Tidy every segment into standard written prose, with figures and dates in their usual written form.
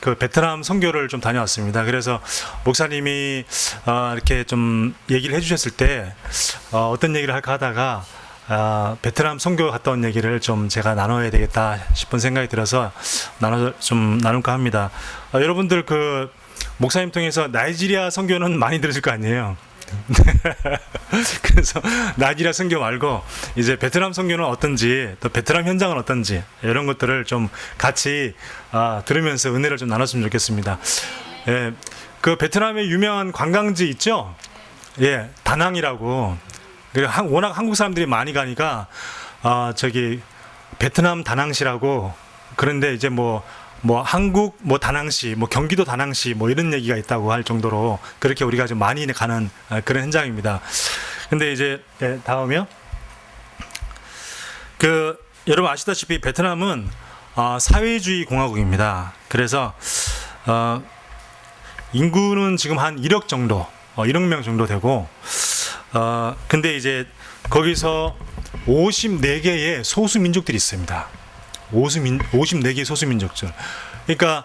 그 베트남 선교를 좀 다녀왔습니다. 그래서 목사님이 이렇게 좀 얘기를 해주셨을 때 어떤 얘기를 할까 하다가 베트남 선교 갔다 온 얘기를 좀 제가 나눠야 되겠다 싶은 생각이 들어서 나눌까 합니다. 여러분들 그 목사님 통해서 나이지리아 선교는 많이 들으실 거 아니에요. 그래서 나이지리아 선교 말고 이제 베트남 선교는 어떤지, 또 베트남 현장은 어떤지, 이런 것들을 좀 같이 들으면서 은혜를 좀 나눴으면 좋겠습니다. 예, 그 베트남의 유명한 관광지 있죠? 예, 다낭이라고. 워낙 한국 사람들이 많이 가니까 저기 베트남 다낭시라고. 그런데 이제 뭐 한국 다낭시, 경기도 다낭시 이런 얘기가 있다고 할 정도로 그렇게 우리가 좀 많이 가는 그런 현장입니다. 근데 이제 다음이요. 여러분 아시다시피 베트남은 사회주의 공화국입니다. 그래서 인구는 지금 한 1억 정도, 1억 명 정도 되고, 근데 이제 거기서 54개의 소수 민족들이 있습니다. 54개의 소수민족들. 그러니까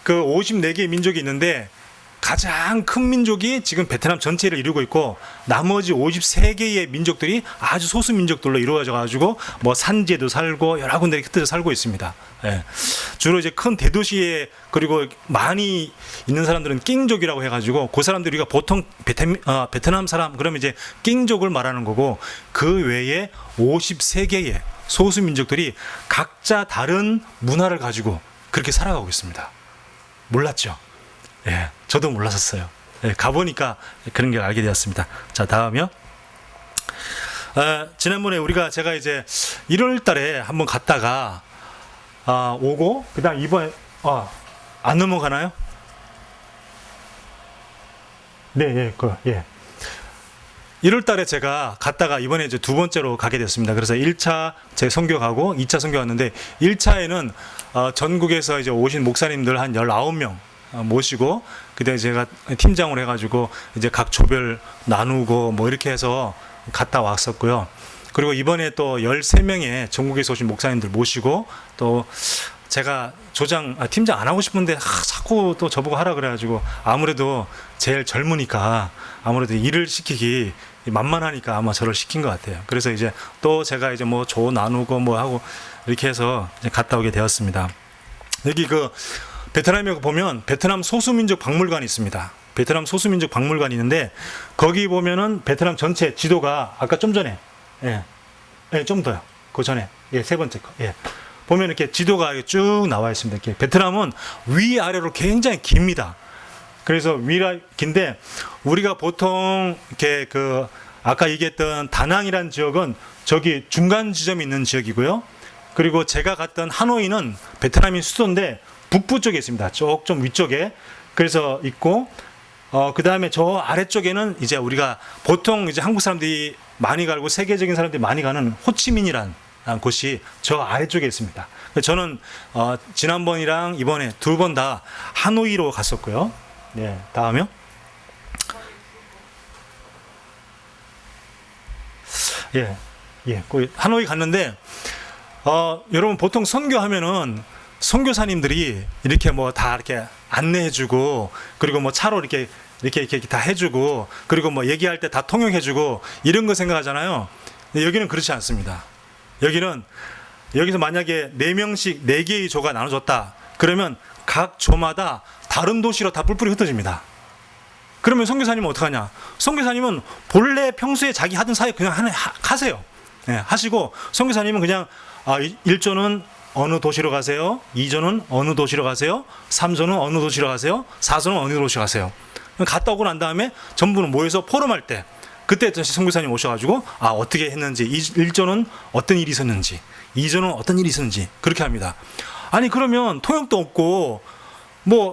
그 54개의 민족이 있는데 가장 큰 민족이 지금 베트남 전체를 이루고 있고, 나머지 53개의 민족들이 아주 소수민족들로 이루어져 가지고 산지에도 살고 여러 군데 흩어져 살고 있습니다. 예. 주로 이제 큰 대도시에, 그리고 많이 있는 사람들은 낑족이라고 해가지고, 그 사람들이 우리가 보통 베트남 사람 그러면 이제 낑족을 말하는 거고, 그 외에 53개의 소수민족들이 각자 다른 문화를 가지고 그렇게 살아가고 있습니다. 몰랐죠? 예, 저도 몰랐었어요. 예, 가보니까 그런 걸 알게 되었습니다. 자, 다음이요. 지난번에 제가 이제 1월 달에 한번 갔다가 오고, 그 다음 이번에 안 넘어가나요? 네, 예. 1월 달에 제가 갔다가 이번에 이제 두 번째로 가게 됐습니다. 그래서 1차 제 선교 가고 2차 선교 갔는데, 1차에는 전국에서 이제 오신 목사님들 한 19명 모시고, 그때 제가 팀장으로 해가지고 이제 각 조별 나누고 이렇게 해서 갔다 왔었고요. 그리고 이번에 또 13명의 전국에서 오신 목사님들 모시고, 또 제가 팀장 안 하고 싶은데 자꾸 또 저보고 하라 그래가지고, 아무래도 제일 젊으니까 아무래도 일을 시키기 만만하니까 아마 저를 시킨 것 같아요. 그래서 이제 또 제가 이제 조 나누고 하고 이렇게 해서 이제 갔다 오게 되었습니다. 여기 베트남에 보면 베트남 소수민족 박물관이 있습니다. 베트남 소수민족 박물관이 있는데, 거기 보면은 베트남 전체 지도가 아까 좀 전에, 좀 더요. 그 전에, 세 번째 거, 보면 이렇게 지도가 쭉 나와 있습니다. 이렇게 베트남은 위아래로 굉장히 깁니다. 그래서 위라 긴데, 우리가 보통 이렇게 아까 얘기했던 다낭이라는 지역은 저기 중간 지점이 있는 지역이고요. 그리고 제가 갔던 하노이는 베트남이 수도인데 북부 쪽에 있습니다. 좀 위쪽에. 그래서 있고, 그 다음에 저 아래쪽에는 이제 우리가 보통 이제 한국 사람들이 많이 가고 세계적인 사람들이 많이 가는 호치민이란 곳이 저 아래쪽에 있습니다. 저는 지난번이랑 이번에 두 번 다 하노이로 갔었고요. 네, 다음이요. 하노이 갔는데, 여러분 보통 선교하면은 선교사님들이 이렇게 다 이렇게 안내해주고, 그리고 차로 이렇게 다 해주고, 그리고 얘기할 때 다 통역해주고, 이런 거 생각하잖아요. 근데 여기는 그렇지 않습니다. 여기서 만약에 4명씩 4개의 조가 나눠졌다 그러면 각 조마다 다른 도시로 다 뿔뿔이 흩어집니다. 그러면 선교사님은 어떡하냐? 선교사님은 본래 평소에 자기 하던 사역 그냥 하세요. 하시고, 선교사님은 그냥 1조는 어느 도시로 가세요, 2조는 어느 도시로 가세요, 3조는 어느 도시로 가세요, 4조는 어느 도시로 가세요. 갔다 오고 난 다음에 전부는 모여서 포럼할 때, 그때 다시 선교사님 오셔가지고 어떻게 했는지, 1조는 어떤 일이 있었는지, 2조는 어떤 일이 있었는지 그렇게 합니다. 아니 그러면 통역도 없고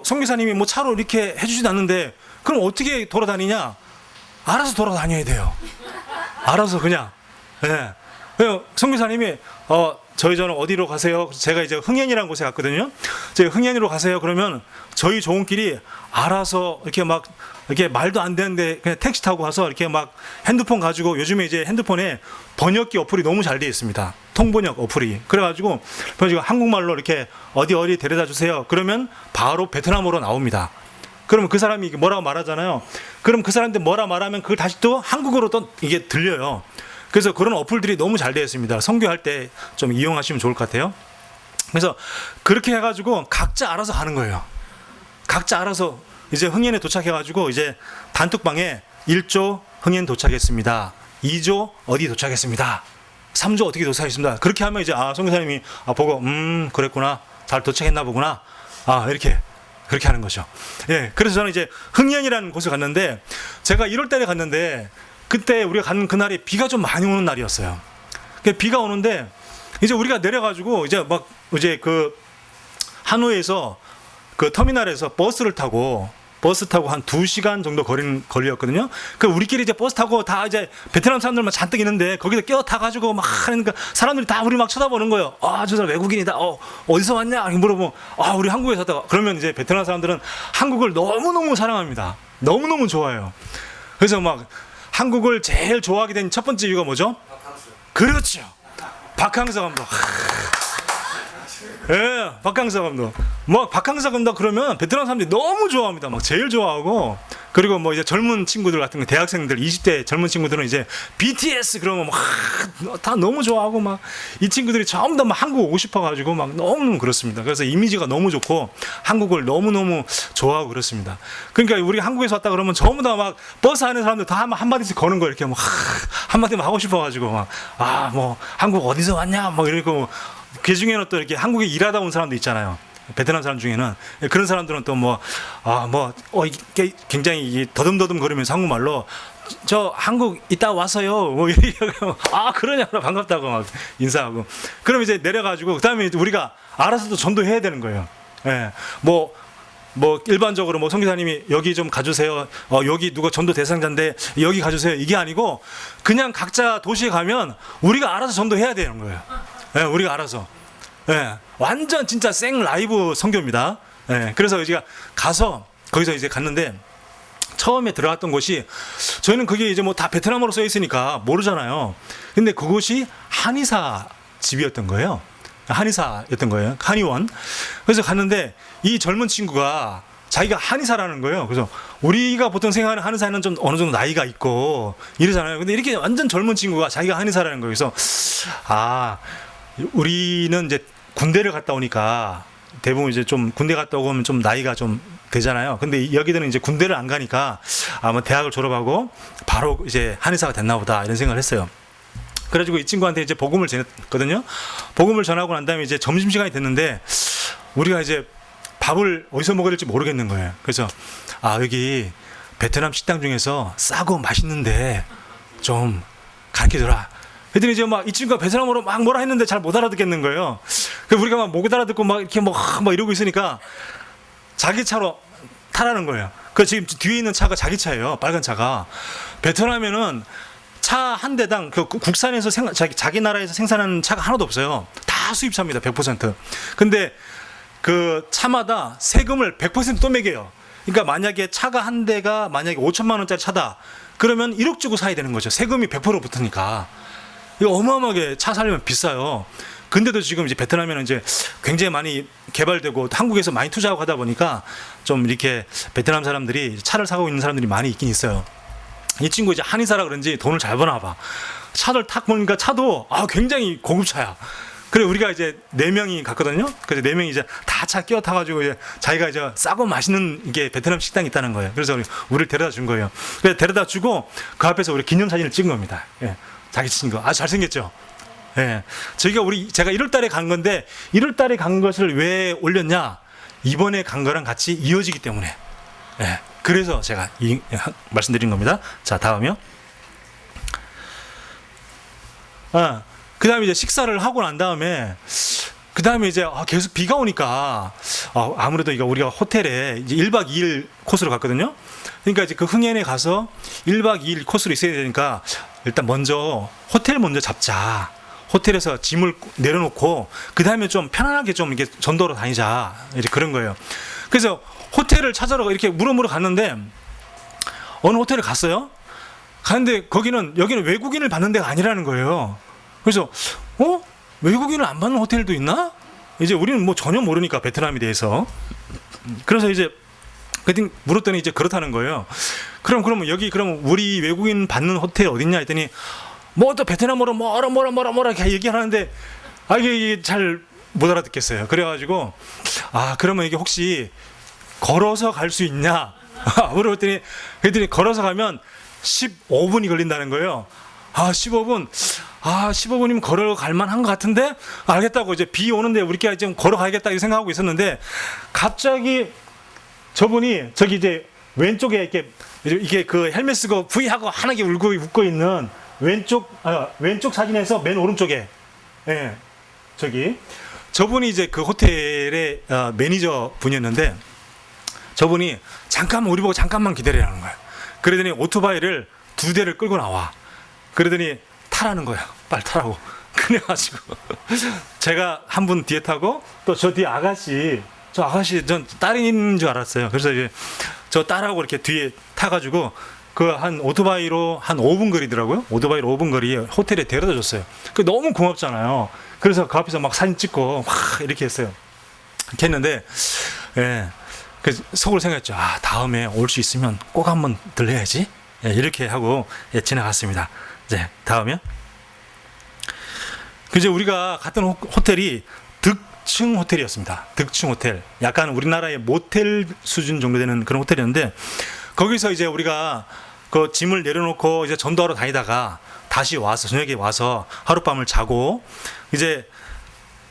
선교사님이 차로 이렇게 해주지도 않는데, 그럼 어떻게 돌아다니냐? 알아서 돌아다녀야 돼요. 알아서 그냥. 선교사님이 저는 어디로 가세요? 제가 이제 흥현이라는 곳에 갔거든요. 제가 흥현으로 가세요. 그러면 저희 조원끼리 알아서 이렇게 말도 안 되는데 그냥 택시 타고 가서 이렇게 막 핸드폰 가지고, 요즘에 이제 핸드폰에 번역기 어플이 너무 잘 되어 있습니다. 통번역 어플이. 그래가지고 한국말로 이렇게 어디 데려다 주세요. 그러면 바로 베트남어로 나옵니다. 그러면 그 사람이 뭐라고 말하잖아요. 그럼 그 사람한테 뭐라 말하면 그걸 다시 또 한국어로 또 이게 들려요. 그래서 그런 어플들이 너무 잘 되어 있습니다. 선교할 때 좀 이용하시면 좋을 것 같아요. 그래서 그렇게 해가지고 각자 알아서 가는 거예요. 각자 알아서 이제 흥현에 도착해가지고 이제 단톡방에 1조 흥현 도착했습니다. 2조 어디 도착했습니다. 3조 어떻게 도착했습니다. 그렇게 하면 이제 선교사님이 보고 그랬구나. 잘 도착했나 보구나. 이렇게 그렇게 하는 거죠. 예, 그래서 저는 이제 흥현이라는 곳을 갔는데, 제가 1월 달에 갔는데 그때 우리가 간 그날이 비가 좀 많이 오는 날이었어요. 비가 오는데 이제 우리가 내려가지고 이제 그 하노이에서 그 터미널에서 버스 타고 한 2시간 정도 거리였거든요. 그 우리끼리 이제 버스 타고 다 이제 베트남 사람들만 잔뜩 있는데 거기서 끼어 타가지고 막 하니까 사람들이 다 우리 막 쳐다보는 거예요. 저 사람 외국인이다. 어디서 왔냐? 물어보면 우리 한국에서 왔다가. 그러면 이제 베트남 사람들은 한국을 너무너무 사랑합니다. 너무너무 좋아해요. 그래서 막 한국을 제일 좋아하게 된 첫 번째 이유가 뭐죠? 그렇죠. 박항서 감독. 예, 박항서 감독. 박항서 감독 그러면 베트남 사람들이 너무 좋아합니다. 제일 좋아하고, 그리고 이제 젊은 친구들 같은 거, 대학생들, 20대 젊은 친구들은 이제 BTS 그러면 다 너무 좋아하고 이 친구들이 전부 다 한국 오고 싶어가지고 너무 그렇습니다. 그래서 이미지가 너무 좋고 한국을 너무너무 좋아하고 그렇습니다. 그러니까 우리 한국에서 왔다 그러면 전부 다 버스 안에 사람들 다 한마디씩 거는 거예요. 이렇게 한마디만 하고 싶어가지고 한국 어디서 왔냐? 이러고. 그 중에는 또 이렇게 한국에 일하다 온 사람도 있잖아요. 베트남 사람 중에는. 그런 사람들은 또 굉장히 더듬더듬 거리면서 한국말로 저 한국 이따 왔어요. 이렇게 그러냐, 반갑다고 인사하고. 그럼 이제 내려가지고 그다음에 우리가 알아서 또 전도해야 되는 거예요. 예. 일반적으로 선교사님이 여기 좀 가주세요. 여기 누가 전도 대상자인데 여기 가주세요. 이게 아니고 그냥 각자 도시에 가면 우리가 알아서 전도해야 되는 거예요. 예, 우리가 알아서. 예, 완전 진짜 생 라이브 선교입니다. 예, 그래서 제가 가서 거기서 이제 갔는데 처음에 들어갔던 곳이, 저희는 그게 이제 다 베트남어로 써 있으니까 모르잖아요. 근데 그곳이 한의사 집이었던 거예요. 한의사였던 거예요. 한의원. 그래서 갔는데 이 젊은 친구가 자기가 한의사라는 거예요. 그래서 우리가 보통 생각하는 한의사는 좀 어느 정도 나이가 있고 이러잖아요. 근데 이렇게 완전 젊은 친구가 자기가 한의사라는 거예요. 그래서 우리는 이제 군대를 갔다 오니까 대부분 이제 좀 군대 갔다 오면 좀 나이가 좀 되잖아요. 근데 여기들은 이제 군대를 안 가니까 대학을 졸업하고 바로 이제 한의사가 됐나 보다 이런 생각을 했어요. 그래가지고 이 친구한테 이제 복음을 전했거든요. 복음을 전하고 난 다음에 이제 점심시간이 됐는데 우리가 이제 밥을 어디서 먹어야 될지 모르겠는 거예요. 그래서 여기 베트남 식당 중에서 싸고 맛있는데 좀 가르쳐줘라. 그랬더니 이제 이 친구가 베트남어로 뭐라 했는데 잘 못 알아듣겠는 거예요. 그래서 우리가 못 알아듣고 이렇게 이러고 있으니까 자기 차로 타라는 거예요. 그 지금 뒤에 있는 차가 자기 차예요. 빨간 차가. 베트남에는 차 한 대당 국산에서 자기 나라에서 생산하는 차가 하나도 없어요. 다 수입차입니다. 100%. 근데 그 차마다 세금을 100% 또 매겨요. 그러니까 만약에 차가 한 대가 만약에 5천만 원짜리 차다. 그러면 1억 주고 사야 되는 거죠. 세금이 100% 붙으니까. 이거 어마어마하게 차 살려면 비싸요. 근데도 지금 이제 베트남에는 이제 굉장히 많이 개발되고 한국에서 많이 투자하고 하다 보니까 좀 이렇게 베트남 사람들이 차를 사고 있는 사람들이 많이 있긴 있어요. 이 친구 이제 한의사라 그런지 돈을 잘 버나 봐. 차를 탁 보니까 차도 굉장히 고급차야. 그래 우리가 이제 4명이 갔거든요. 그래서 4명이 이제 다 차 끼어 타가지고 이제 자기가 이제 싸고 맛있는 이게 베트남 식당이 있다는 거예요. 그래서 우리를 데려다 준 거예요. 그래서 데려다 주고 그 앞에서 우리 기념사진을 찍은 겁니다. 예. 자기 친구. 잘생겼죠? 예. 제가 1월 달에 간 건데 1월 달에 간 것을 왜 올렸냐? 이번에 간 거랑 같이 이어지기 때문에. 예. 그래서 제가 말씀드린 겁니다. 자, 다음이요. 그 다음에 이제 식사를 하고 난 다음에, 그 다음에 이제 계속 비가 오니까, 아무래도 우리가 호텔에 이제 1박 2일 코스로 갔거든요. 그러니까 이제 그 흥현에 가서 1박 2일 코스로 있어야 되니까, 일단 호텔 먼저 잡자. 호텔에서 짐을 내려놓고 그 다음에 좀 편안하게 좀 이렇게 전도로 다니자 이제 그런 거예요. 그래서 호텔을 찾으러 이렇게 물어물어 갔는데 어느 호텔을 갔어요. 갔는데 여기는 외국인을 받는 데가 아니라는 거예요. 그래서 외국인을 안 받는 호텔도 있나? 이제 우리는 뭐 전혀 모르니까 베트남에 대해서. 그래서 이제 그때 물었더니 이제 그렇다는 거예요. 그럼 여기 우리 외국인 받는 호텔 어딨냐 했더니 뭐 또 베트남어로 뭐라 이렇게 얘기하는데 이게 잘 못 알아듣겠어요. 그래가지고 그러면 이게 혹시 걸어서 갈 수 있냐? 물어봤더니 걸어서 가면 15분이 걸린다는 거예요. 15분. 15분이면 걸어갈 만한 것 같은데? 알겠다고 이제 비 오는데 우리끼리 지금 걸어가야겠다 이렇게 생각하고 있었는데 갑자기 저분이 저기 이제 왼쪽에 이게 그 헬멧 쓰고 V 하고 환하게 웃고 있는 왼쪽 사진에서 맨 오른쪽에 저분이 이제 그 호텔의 매니저 분이었는데 저분이 우리 보고 잠깐만 기다리라는 거예요. 그러더니 오토바이를 2대를 끌고 나와. 그러더니 타라는 거야. 빨리 타라고. 그래가지고 제가 한 분 뒤에 타고 또 저 뒤에 저 아가씨 전 딸인 줄 알았어요. 그래서 이제 저 딸하고 이렇게 뒤에 타가지고 그 한 오토바이로 한 5분 거리더라고요. 오토바이로 5분 거리에 호텔에 데려다 줬어요. 그 너무 고맙잖아요. 그래서 그 앞에서 막 사진 찍고 막 이렇게 했어요. 이렇게 했는데 그 속으로 생각했죠. 다음에 올 수 있으면 꼭 한번 들려야지. 이렇게 하고 지나갔습니다. 이제 다음이요. 이제 우리가 갔던 호텔이 득층 호텔이었습니다. 득층 호텔. 약간 우리나라의 모텔 수준 정도 되는 그런 호텔이었는데 거기서 이제 우리가 그 짐을 내려놓고 이제 전도하러 다니다가 다시 와서 저녁에 와서 하룻밤을 자고 이제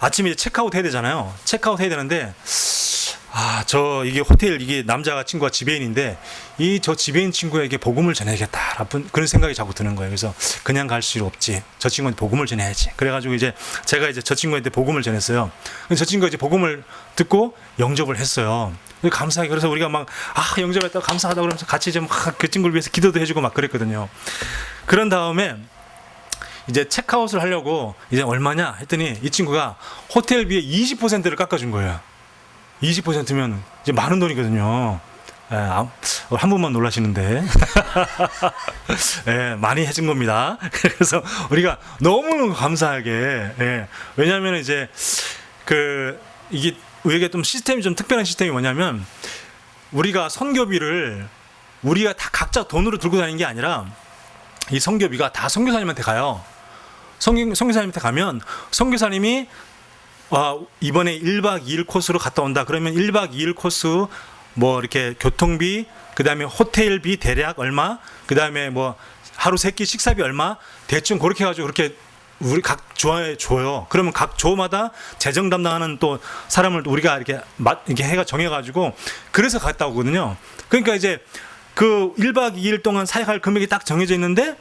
아침에 이제 체크아웃 해야 되잖아요. 체크아웃 해야 되는데 이게 호텔 남자가 친구가 지배인인데 저 지배인 친구에게 복음을 전해야겠다 그런 생각이 자꾸 드는 거예요. 그래서 그냥 갈 수 없지. 저 친구한테 복음을 전해야지. 그래가지고 이제 제가 이제 저 친구한테 복음을 전했어요. 저 친구가 이제 복음을 듣고 영접을 했어요. 감사하게. 그래서 우리가 막 영접했다고 감사하다고 그러면서 같이 좀 그 친구를 위해서 기도도 해주고 막 그랬거든요. 그런 다음에 이제 체크아웃을 하려고 이제 얼마냐 했더니 이 친구가 호텔비의 20%를 깎아준 거예요. 20%면 이제 많은 돈이거든요. 한 분만 놀라시는데 많이 해준 겁니다. 그래서 우리가 너무 감사하게 왜냐하면 이제 이게 좀 시스템이 좀 특별한 시스템이 뭐냐면 우리가 선교비를 우리가 다 각자 돈으로 들고 다니는 게 아니라 이 선교비가 다 선교사님한테 가요. 선교사님한테 가면 선교사님이 이번에 1박 2일 코스로 갔다 온다. 그러면 1박 2일 코스 뭐 이렇게 교통비, 그 다음에 호텔비 대략 얼마, 그 다음에 뭐 하루 3끼 식사비 얼마, 대충 그렇게 해가지고 그렇게 우리 각 조에 줘요. 그러면 각 조마다 재정 담당하는 또 사람을 우리가 이렇게 해가 정해가지고 그래서 갔다 오거든요. 그러니까 이제 그 1박 2일 동안 사역할 금액이 딱 정해져 있는데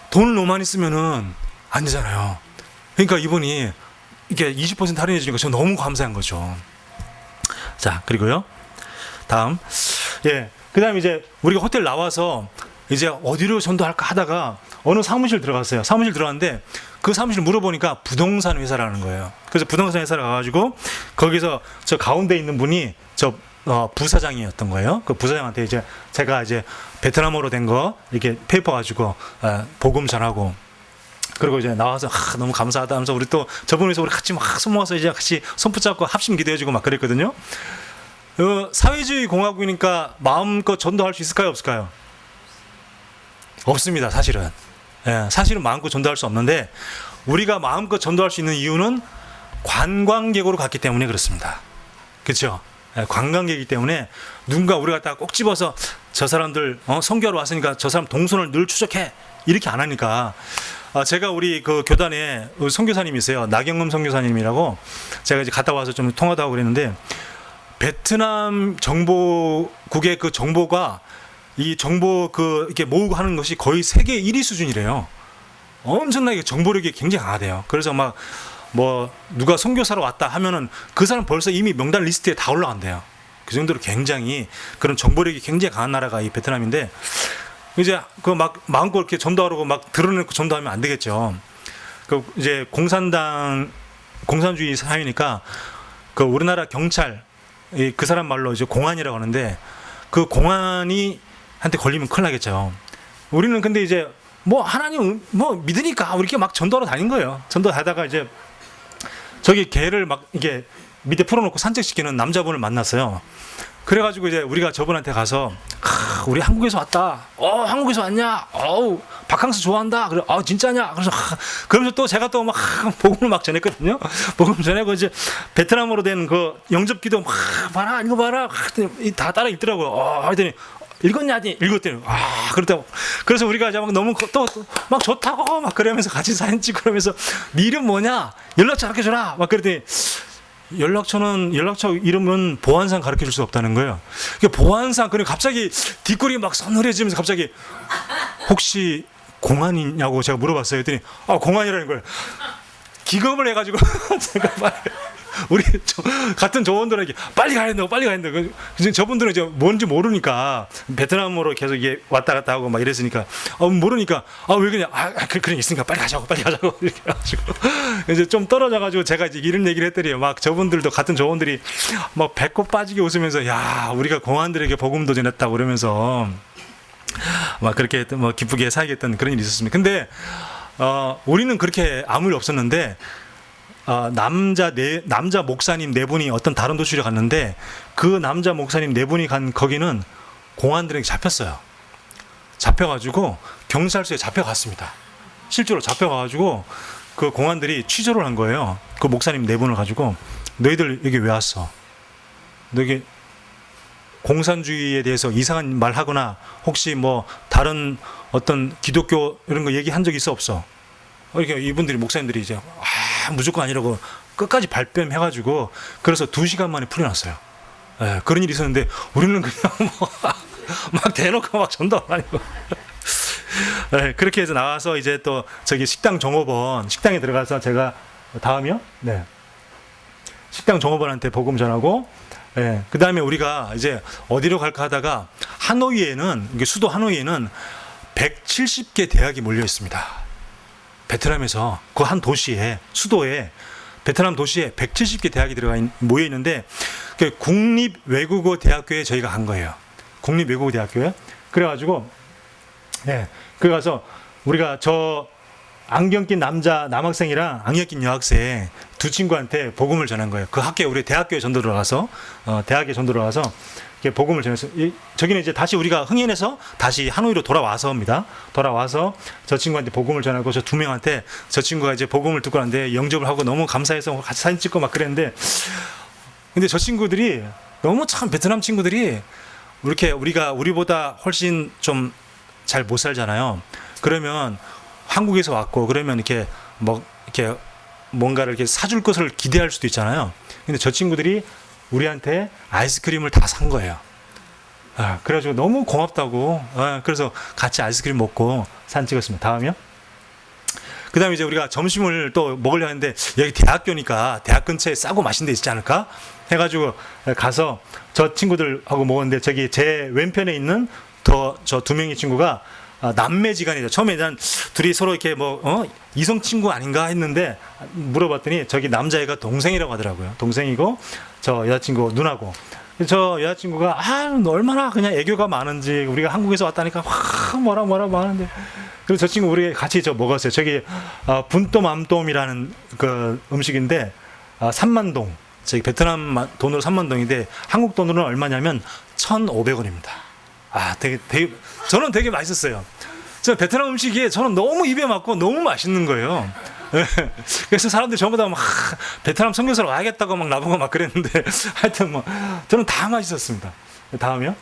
돈을 너무 많이 쓰면은 안 되잖아요. 그러니까 이분이 이게 20% 할인해 주니까 저 너무 감사한 거죠. 자, 그리고요. 다음. 그 다음에 이제 우리가 호텔 나와서 이제 어디로 전도할까 하다가 어느 사무실 들어갔어요. 사무실 들어갔는데 그 사무실 물어보니까 부동산 회사라는 거예요. 그래서 부동산 회사를 가가지고 거기서 저 가운데 있는 분이 부사장이었던 거예요. 그 부사장한테 이제 제가 이제 베트남어로 된 거 이렇게 페이퍼 가지고 복음 전하고 그리고 이제 나와서 너무 감사하다 하면서 우리 또 저분에서 우리 같이 막 손 모아서 이제 같이 손 붙잡고 합심 기도해주고 막 그랬거든요. 사회주의 공화국이니까 마음껏 전도할 수 있을까요, 없을까요? 없습니다, 사실은. 사실은 마음껏 전도할 수 없는데 우리가 마음껏 전도할 수 있는 이유는 관광객으로 갔기 때문에 그렇습니다. 그렇죠? 관광객이기 때문에 누군가 우리가 딱 꼭 집어서 저 사람들 선교하러 왔으니까 저 사람 동선을 늘 추적해 이렇게 안 하니까 제가 우리 그 교단에 선교사님이 있어요. 나경금 선교사님이라고 제가 이제 갔다 와서 좀 통화도 하고 그랬는데 베트남 정보국의 그 정보가 이 정보 이렇게 모으고 하는 것이 거의 세계 1위 수준이래요. 엄청나게 정보력이 굉장히 강하대요. 그래서 막 뭐 누가 선교사로 왔다 하면은 그 사람 벌써 이미 명단 리스트에 다 올라간대요. 그 정도로 굉장히 그런 정보력이 굉장히 강한 나라가 이 베트남인데 이제 그 막 마음껏 이렇게 전도하려고 막 드러내고 전도하면 안 되겠죠. 그 이제 공산주의 사회니까 그 우리나라 경찰 그 사람 말로 이제 공안이라고 하는데 그 공안이 한테 걸리면 큰일 나겠죠. 우리는 근데 이제 뭐 하나님 뭐 믿으니까 우리 이렇게 막 전도하러 다닌 거예요. 전도하다가 이제 저기 개를 막 이게 밑에 풀어놓고 산책시키는 남자분을 만났어요. 그래가지고 이제 우리가 저분한테 가서 우리 한국에서 왔다. 한국에서 왔냐? 바캉스 좋아한다. 그래, 진짜냐? 그래서 그러면서 또 제가 또 막 복음을 막 전했거든요. 복음 전하고 이제 베트남어로 된 그 영접기도 막 봐라, 이거 봐라. 다 따라 읽더라고요. 하더니 읽었냐? 읽었대요. 그렇다고. 그래서 우리가 이제 막 너무 또 막 좋다고 막 그러면서 같이 사진 찍고 그러면서 네 이름 뭐냐? 연락처 가르쳐줘라. 막 그랬더니 연락처 이름은 보안상 가르쳐 줄 수 없다는 거예요. 보안상, 그리고 갑자기 뒷골이 막 서늘해지면서 갑자기 혹시 공안이냐고 제가 물어봤어요. 했더니 공안이라는 거예요. 기겁을 해가지고 제가 우리 같은 조원들에게 빨리 가야 된다고. 저분들은 이제 뭔지 모르니까 베트남으로 계속 이게 왔다 갔다 하고 막 이랬으니까 모르니까 왜 그냥 그런 게 있으니까 빨리 가자고 이렇게 해가지고 이제 좀 떨어져가지고 제가 이제 이런 얘기를 했더니 막 저분들도 같은 조원들이 막 배꼽 빠지게 웃으면서 야 우리가 공안들에게 복음도 전했다고 그러면서 막 그렇게 뭐 기쁘게 살겠다는 그런 일이 있었습니다. 근데 우리는 그렇게 아무 일 없었는데. 남자 목사님 네 분이 어떤 다른 도시로 갔는데 그 남자 목사님 네 분이 간 거기는 공안들에게 잡혔어요. 잡혀가지고 경찰서에 잡혀갔습니다. 실제로 잡혀가가지고 그 공안들이 취조를 한 거예요. 그 목사님 네 분을 가지고 너희들 여기 왜 왔어? 너희 공산주의에 대해서 이상한 말 하거나 혹시 뭐 다른 어떤 기독교 이런 거 얘기한 적 있어 없어? 이렇게 이분들이 목사님들이 이제 무조건 아니라고 끝까지 발뺌해가지고 그래서 2시간 만에 풀려났어요. 그런 일이 있었는데 우리는 그냥 막 대놓고 막 전도 안 하고 그렇게 해서 나와서 이제 또 저기 식당 종업원 식당에 들어가서 제가 다음이요? 네. 식당 종업원한테 복음 전하고 그 다음에 우리가 이제 어디로 갈까 하다가 하노이에는 수도 하노이에는 170개 대학이 몰려 있습니다. 베트남에서 그 한 도시에 수도에 베트남 도시에 170개 대학이 모여 있는데 그 국립외국어 대학교에 저희가 간 거예요. 국립외국어 대학교에. 그래가지고 그래 가서 우리가 저 안경 낀 남학생이랑 안경 낀 여학생 두 친구한테 복음을 전한 거예요. 그 학교에 우리 대학교에 전도 들어가서 대학에 전도 들어가서 복음을 전해서 저기는 이제 다시 우리가 흥행해서 다시 하노이로 돌아와서입니다. 돌아와서 저 친구한테 복음을 전하고 저 2명한테 저 친구가 이제 복음을 듣고 왔는데 영접을 하고 너무 감사해서 같이 사진 찍고 막 그랬는데 근데 저 친구들이 너무 참 베트남 친구들이 이렇게 우리보다 훨씬 좀 잘 못 살잖아요. 그러면 한국에서 왔고 그러면 이렇게 뭔가를 이렇게 사줄 것을 기대할 수도 있잖아요. 근데 저 친구들이 우리한테 아이스크림을 다 산 거예요. 그래가지고 너무 고맙다고. 그래서 같이 아이스크림 먹고 사진 찍었습니다. 다음이요. 그 다음에 이제 우리가 점심을 또 먹으려고 했는데 여기 대학교니까 대학 근처에 싸고 맛있는 데 있지 않을까? 해가지고 가서 저 친구들하고 먹었는데 저기 제 왼편에 있는 저 2명의 친구가 남매지간이죠. 처음에 난 둘이 서로 이렇게 이성 친구 아닌가 했는데 물어봤더니 저기 남자애가 동생이라고 하더라고요. 동생이고 저 여자친구 누나고. 저 여자친구가 얼마나 그냥 애교가 많은지 우리가 한국에서 왔다니까 뭐라 하는데 그래서 저 친구 우리 같이 먹었어요. 저기 분또맘똠이라는 그 음식인데 3만동 저기 베트남 돈으로 3만동인데 한국 돈으로는 얼마냐면 1,500원입니다. 저는 되게 맛있었어요. 저 베트남 음식이 저는 너무 입에 맞고 너무 맛있는 거예요. 그래서 사람들이 전부 다 막 베트남 선교사로 와야겠다고 막 나보고 막 그랬는데 하여튼 저는 다 맛있었습니다. 다음이요.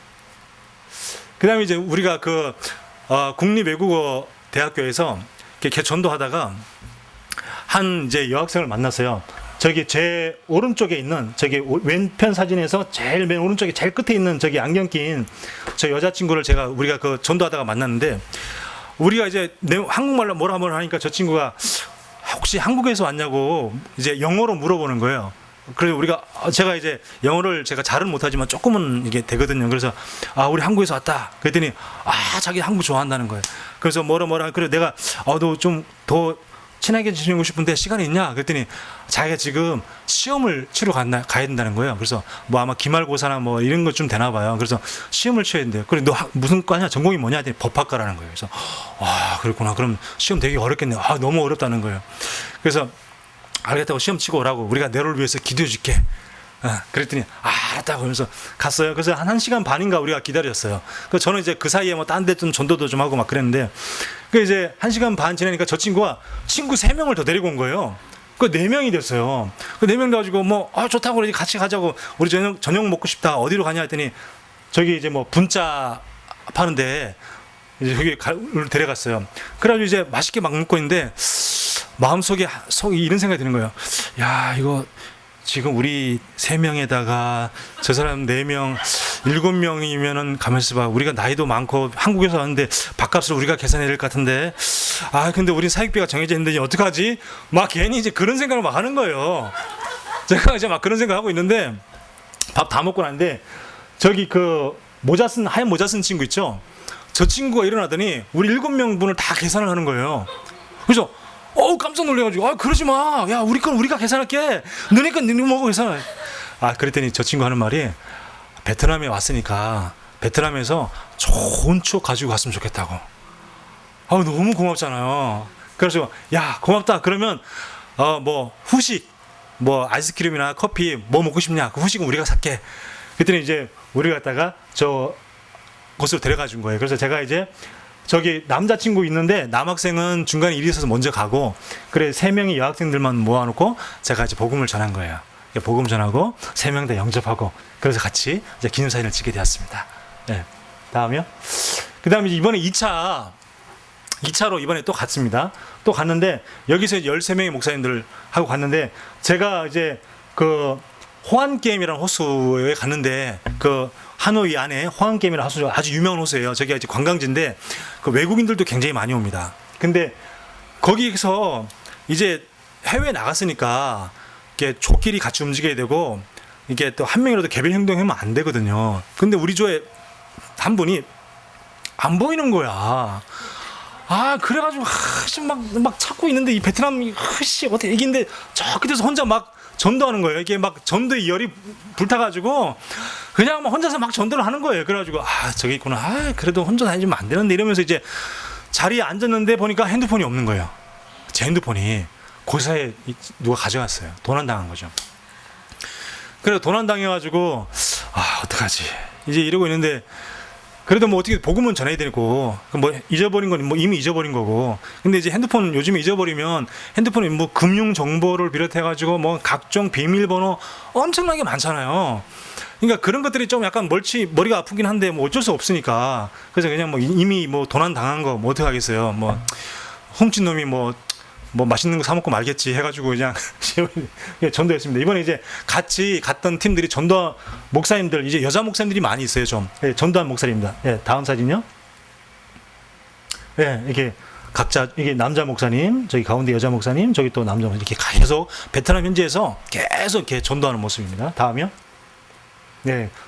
그 다음에 이제 우리가 국립외국어 대학교에서 이렇게 전도하다가 한 이제 여학생을 만났어요. 저기 제 오른쪽에 있는 저기 왼편 사진에서 제일 맨 오른쪽에 제일 끝에 있는 저기 안경 낀 저 여자친구를 우리가 전도하다가 만났는데 우리가 이제 한국말로 뭐라 하니까 저 친구가 혹시 한국에서 왔냐고 이제 영어로 물어보는 거예요. 그래서 제가 이제 영어를 제가 잘은 못하지만 조금은 이게 되거든요. 그래서 우리 한국에서 왔다. 그랬더니 자기 한국 좋아한다는 거예요. 그래서 뭐라 그래 내가 너 좀 더 친하게 지내고 싶은데 시간이 있냐? 그랬더니 자기가 지금 시험을 치러 가야 된다는 거예요. 그래서 뭐 아마 기말고사나 뭐 이런 것 좀 되나 봐요. 그래서 시험을 치러야 된대요. 그래 너 무슨 과냐? 전공이 뭐냐? 했더니 법학과라는 거예요. 그래서 그렇구나. 그럼 시험 되게 어렵겠네. 너무 어렵다는 거예요. 그래서 알겠다고 시험 치고 오라고 우리가 너를 위해서 기도해 줄게. 그랬더니 알았다고 하면서 갔어요. 그래서 한 1시간 반인가 우리가 기다렸어요. 그래서 저는 이제 그 사이에 뭐 딴 데 좀 전도도 좀 하고 막 그랬는데 그 이제 1시간 반 지나니까 저 친구가 친구 3명을 더 데리고 온 거예요. 그 4명이 됐어요. 그 4명 돼가지고 뭐 좋다고 그러지 같이 가자고 우리 저녁 먹고 싶다 어디로 가냐 했더니 저기 이제 뭐 분짜 파는데 이제 저기 데려갔어요. 그래가지고 이제 맛있게 막 먹고 있는데 마음속에 이런 생각이 드는 거예요. 야 이거 지금 우리 3명에다가 저 사람 4명 7명이면은 가만있어 봐. 우리가 나이도 많고 한국에서 왔는데 밥값을 우리가 계산해야 될 것 같은데 근데 우린 사육비가 정해져 있는데 어떡하지? 막 괜히 이제 그런 생각을 막 하는 거예요. 제가 이제 막 그런 생각하고 있는데 밥 다 먹고 나는데 저기 그 하얀 모자 쓴 친구 있죠? 저 친구가 일어나더니 우리 7명 분을 다 계산을 하는 거예요. 그래서 깜짝 놀래가지고 그러지 마. 야 우리 건 우리가 계산할게. 너네 건 너네 먹어 계산해. 그랬더니 저 친구 하는 말이 베트남에 왔으니까 베트남에서 좋은 추억 가지고 갔으면 좋겠다고. 너무 고맙잖아요. 그래서 야 고맙다. 그러면 뭐 후식 뭐 아이스크림이나 커피 뭐 먹고 싶냐? 그 후식은 우리가 살게. 그랬더니 이제 우리 갔다가 저 곳으로 데려가 준 거예요. 그래서 제가 이제 저기 남자친구 있는데 남학생은 중간에 일이 있어서 먼저 가고 그래 3명이 여학생들만 모아놓고 제가 이제 복음을 전한 거예요. 복음 전하고 3명 다 영접하고 그래서 같이 이제 기념사진을 찍게 되었습니다. 네. 다음이요. 그 다음에 이번에 2차로 이번에 또 갔습니다. 또 갔는데 여기서 13명의 목사님들 하고 갔는데 제가 이제 그 호안게임이라는 호수에 갔는데 그 하노이 안에 호안게임이라는 호수 아주 유명한 호수예요. 저기가 이제 관광지인데 그 외국인들도 굉장히 많이 옵니다. 근데 거기서 이제 해외에 나갔으니까 이게 조끼리 같이 움직여야 되고 이게 또 한 명이라도 개별 행동하면 안 되거든요. 근데 우리 조에 한 분이 안 보이는 거야. 그래가지고 막 찾고 있는데 이 베트남이 어떻게 얘기인데 저 끝에서 혼자 막 전도하는 거예요. 이게 막 전도의 열이 불타가지고 그냥 막 혼자서 막 전도를 하는 거예요. 그래가지고 저기 있구나. 그래도 혼자 다니면 안 되는데 이러면서 이제 자리에 앉았는데 보니까 핸드폰이 없는 거예요. 제 핸드폰이 고사에 누가 가져갔어요. 도난당한 거죠. 그래서 도난당해가지고 어떡하지 이제 이러고 있는데 그래도 뭐 어떻게 복음은 전해야 되고 뭐 잊어버린 건 뭐 이미 잊어버린 거고 근데 이제 핸드폰 요즘에 잊어버리면 핸드폰에 뭐 금융 정보를 비롯해가지고 뭐 각종 비밀번호 엄청나게 많잖아요. 그러니까 그런 것들이 좀 약간 머리가 아프긴 한데 뭐 어쩔 수 없으니까 그래서 그냥 뭐 이미 뭐 도난 당한 거 뭐 어떻게 하겠어요. 뭐 훔친 놈이 뭐 맛있는 거 사 먹고 말겠지 해가지고 그냥 전도했습니다. 이번에 이제 같이 갔던 팀들이 전도 목사님들 이제 여자 목사님들이 많이 있어요. 좀 전도한 목사님입니다. 다음 사진요. 이렇게 각자 이게 남자 목사님, 저기 가운데 여자 목사님, 저기 또 남자 목사님 이렇게 계속 베트남 현지에서 계속 이렇게 전도하는 모습입니다. 다음이요.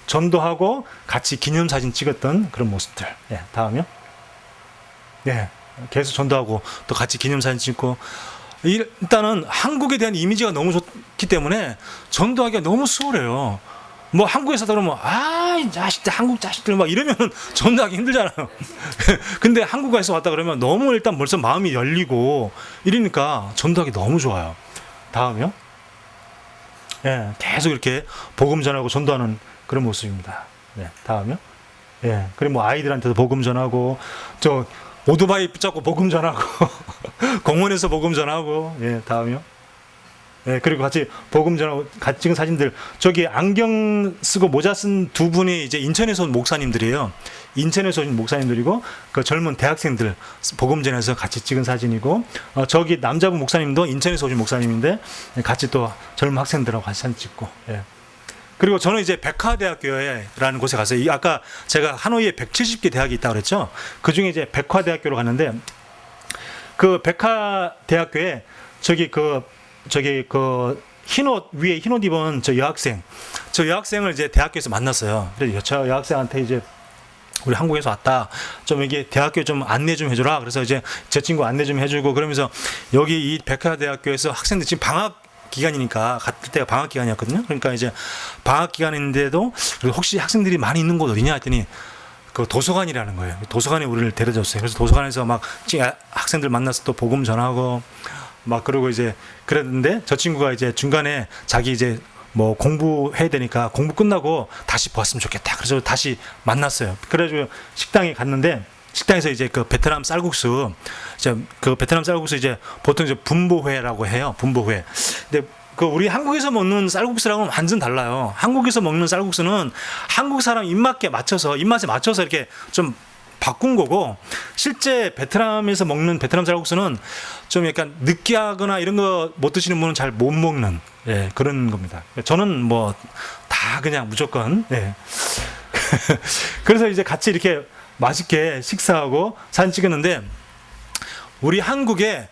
전도하고 같이 기념사진 찍었던 그런 모습들. 다음이요. 계속 전도하고 또 같이 기념사진 찍고 일단은 한국에 대한 이미지가 너무 좋기 때문에 전도하기가 너무 수월해요. 뭐 한국에서 그러면 이 자식들 한국 자식들 막 이러면 전도하기 힘들잖아요. 근데 한국에서 왔다 그러면 너무 일단 벌써 마음이 열리고 이러니까 전도하기 너무 좋아요. 다음이요. 계속 이렇게 복음 전하고 전도하는 그런 모습입니다. 다음이요. 그리고 뭐 아이들한테도 복음 전하고 저 오토바이 붙잡고 복음 전하고 공원에서 복음 전하고 다음이요. 그리고 같이 복음 전하고 같이 찍은 사진들 저기 안경 쓰고 모자 쓴 두 분이 이제 인천에서 온 목사님들이에요. 인천에서 온 목사님들이고 그 젊은 대학생들 복음 전해서 같이 찍은 사진이고 저기 남자분 목사님도 인천에서 오신 목사님인데 같이 또 젊은 학생들하고 같이 사진 찍고 그리고 저는 이제 백화대학교라는 곳에 갔어요. 아까 제가 하노이에 170개 대학이 있다고 그랬죠. 그 중에 이제 백화대학교로 갔는데 그 백화대학교에 저기 흰옷 위에 흰옷 입은 저 여학생을 이제 대학교에서 만났어요. 그래서 저 여학생한테 이제 우리 한국에서 왔다. 좀 이게 대학교에 좀 안내 좀 해줘라. 그래서 이제 제 친구 안내 좀 해주고 그러면서 여기 이 백화대학교에서 학생들 지금 방학 기간이니까 갔을 때가 방학 기간이었거든요. 그러니까 이제 방학 기간인데도 혹시 학생들이 많이 있는 곳 어디냐 했더니 그 도서관이라는 거예요. 도서관에 우리를 데려줬어요. 그래서 도서관에서 막 학생들 만나서 또 복음 전하고 막 그러고 이제 그랬는데 저 친구가 이제 중간에 자기 이제 뭐 공부해야 되니까 공부 끝나고 다시 보았으면 좋겠다. 그래서 다시 만났어요. 그래가지고 식당에 갔는데 식당에서 이제 그 베트남 쌀국수, 이제 그 베트남 쌀국수 이제 보통 이제 분보회라고 해요. 분보회. 근데 그 우리 한국에서 먹는 쌀국수랑은 완전 달라요. 한국에서 먹는 쌀국수는 한국 사람 입맛에 맞춰서 이렇게 좀 바꾼 거고, 실제 베트남에서 먹는 베트남 쌀국수는 좀 약간 느끼하거나 이런 거 못 드시는 분은 잘 못 먹는, 예, 그런 겁니다. 저는 뭐 다 그냥 무조건, 예. 그래서 이제 같이 이렇게 맛있게 식사하고 사진 찍었는데, 우리 한국의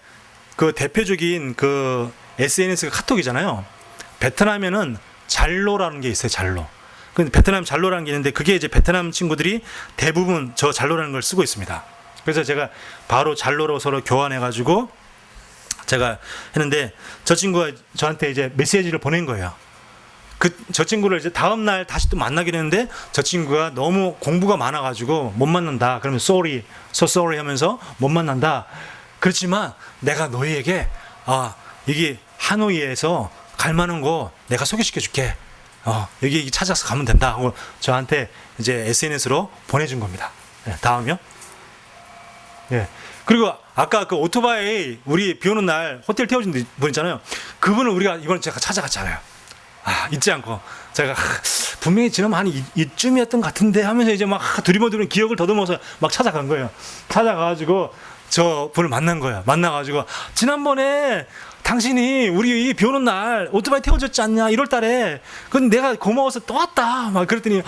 그 대표적인 그 SNS가 카톡이잖아요. 베트남에는 잘로라는 게 있어요. 잘로. 그 베트남 잘로라는 게 있는데, 그게 이제 베트남 친구들이 대부분 저 잘로라는 걸 쓰고 있습니다. 그래서 제가 바로 잘로로 서로 교환해가지고 제가 했는데, 저 친구가 저한테 이제 메시지를 보낸 거예요. 저 친구를 이제 다음 날 다시 또 만나게 되는데, 저 친구가 너무 공부가 많아가지고 못 만난다. 그러면 sorry, so sorry 하면서 못 만난다. 그렇지만 내가 너희에게 이게 하노이에서 갈 만한 거 내가 소개시켜 줄게. 여기 찾아서 가면 된다 하고 저한테 이제 SNS로 보내준 겁니다. 네, 다음이요. 예. 그리고 아까 그 오토바이 우리 비 오는 날 호텔 태워준 분 있잖아요. 그분을 우리가 이번에 제가 찾아갔잖아요. 잊지 않고 제가 분명히 지금 한 이쯤이었던 것 같은데 하면서 이제 막 두리번두리번 기억을 더듬어서 막 찾아간 거예요. 찾아가가지고 저 분을 만난 거예요. 만나가지고 지난번에 당신이 우리 비 오는 날 오토바이 태워줬지 않냐 1월 달에. 근데 내가 고마워서 또 왔다 막 그랬더니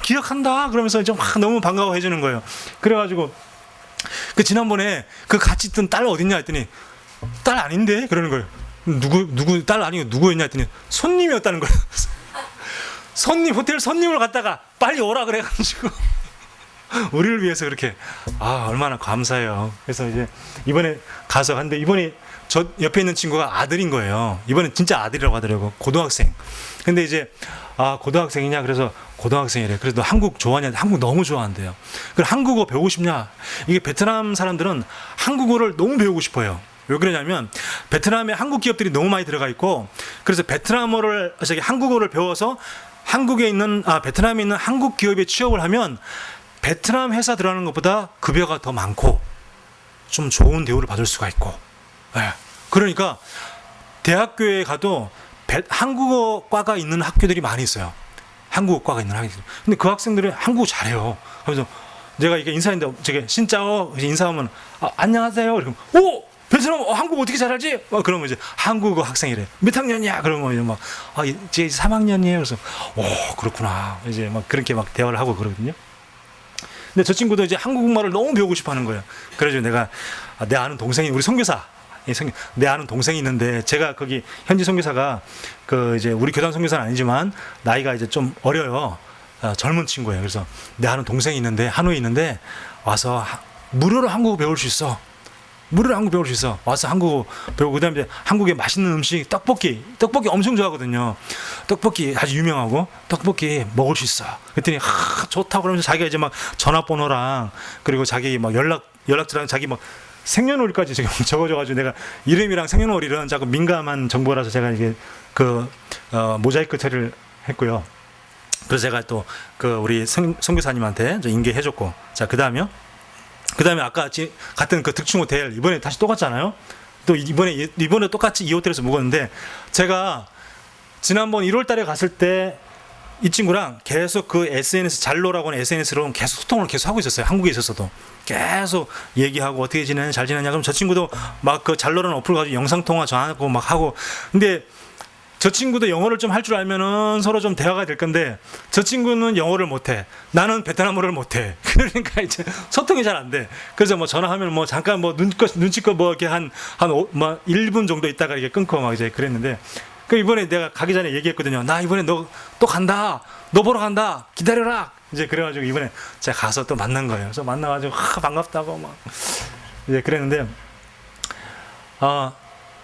기억한다 그러면서 좀 너무 반가워해 주는 거예요. 그래가지고 그 지난번에 그 같이 있던 딸 어딨냐 했더니 딸 아닌데 그러는 거예요. 누구 딸 아니고 누구였냐 했더니 손님이었다는 거예요. 호텔 손님을 갖다가 빨리 오라 그래가지고 우리를 위해서 그렇게 얼마나 감사해요. 그래서 이제 이번에 가서 근데 이번에 저 옆에 있는 친구가 아들인 거예요. 이번엔 진짜 아들이라고 하더라고. 고등학생. 근데 이제 고등학생이냐 그래서 고등학생이래. 그래서 너 한국 좋아하냐? 한국 너무 좋아한대요. 그럼 한국어 배우고 싶냐? 이게 베트남 사람들은 한국어를 너무 배우고 싶어요. 왜 그러냐면 베트남에 한국 기업들이 너무 많이 들어가 있고, 그래서 한국어를 배워서 베트남에 있는 한국 기업에 취업을 하면 베트남 회사 들어가는 것보다 급여가 더 많고 좀 좋은 대우를 받을 수가 있고, 네. 그러니까 대학교에 가도 한국어과가 있는 학교들이 많이 있어요. 한국어과가 있는 학교들. 근데 그 학생들은 한국어 잘해요. 그래서 내가 이게 인사했는데 제가 신짜오 인사하면 안녕하세요. 그러면 베트남 한국 어떻게 잘하지? 그러면 이제 한국어 학생이래. 몇 학년이야? 그러면 이제 막 이제 3학년이에요. 그래서 그렇구나. 이제 막 그렇게 막 대화를 하고 그러거든요. 근데 저 친구도 이제 한국말을 너무 배우고 싶어 하는 거예요. 그래서 내가 내 아는 동생이 우리 선교사 내 아는 동생이 있는데, 제가 거기 현지 선교사가 그 이제 우리 교단 선교사는 아니지만 나이가 이제 좀 어려요. 젊은 친구예요. 그래서 내 아는 동생이 있는데 하노이에 있는데 와서 무료로 한국어 배울 수 있어. 와서 한국어 배우고, 그다음에 한국의 맛있는 음식 떡볶이 엄청 좋아하거든요. 떡볶이 아주 유명하고 떡볶이 먹을 수 있어. 그랬더니 좋다고 그러면서 자기가 이제 막 전화번호랑 그리고 자기 막 연락처랑 자기 막 생년월일까지 지금 적어줘가지고, 내가 이름이랑 생년월일은 자꾸 민감한 정보라서 제가 이게 모자이크 처리를 했고요. 그래서 제가 또 우리 선교사님한테 인계해줬고, 자 그다음에 아까 갔던 그 득충 호텔 이번에 다시 또 갔잖아요. 또 이번에 똑같이 이 호텔에서 묵었는데, 제가 지난번 1월달에 갔을 때 이 친구랑 계속 그 SNS 잘로라고 하는 SNS로 계속 소통을 계속 하고 있었어요. 한국에 있었어도 계속 얘기하고 어떻게 지내냐 잘 지내냐. 그럼 저 친구도 막 그 잘로라는 어플 가지고 영상 통화 전화하고 막 하고. 근데 저 친구도 영어를 좀 할 줄 알면은 서로 좀 대화가 될 건데, 저 친구는 영어를 못해. 나는 베트남어를 못해. 그러니까 이제 소통이 잘 안 돼. 그래서 뭐 전화하면 뭐 잠깐 뭐 눈치껏 뭐 이렇게 한 1분 정도 있다가 이렇게 끊고 막 이제 그랬는데, 그 이번에 내가 가기 전에 얘기했거든요. 나 이번에 너 또 간다. 너 보러 간다. 기다려라. 이제 그래가지고 이번에 제가 가서 또 만난 거예요. 그래서 만나가지고 반갑다고 막 이제 그랬는데,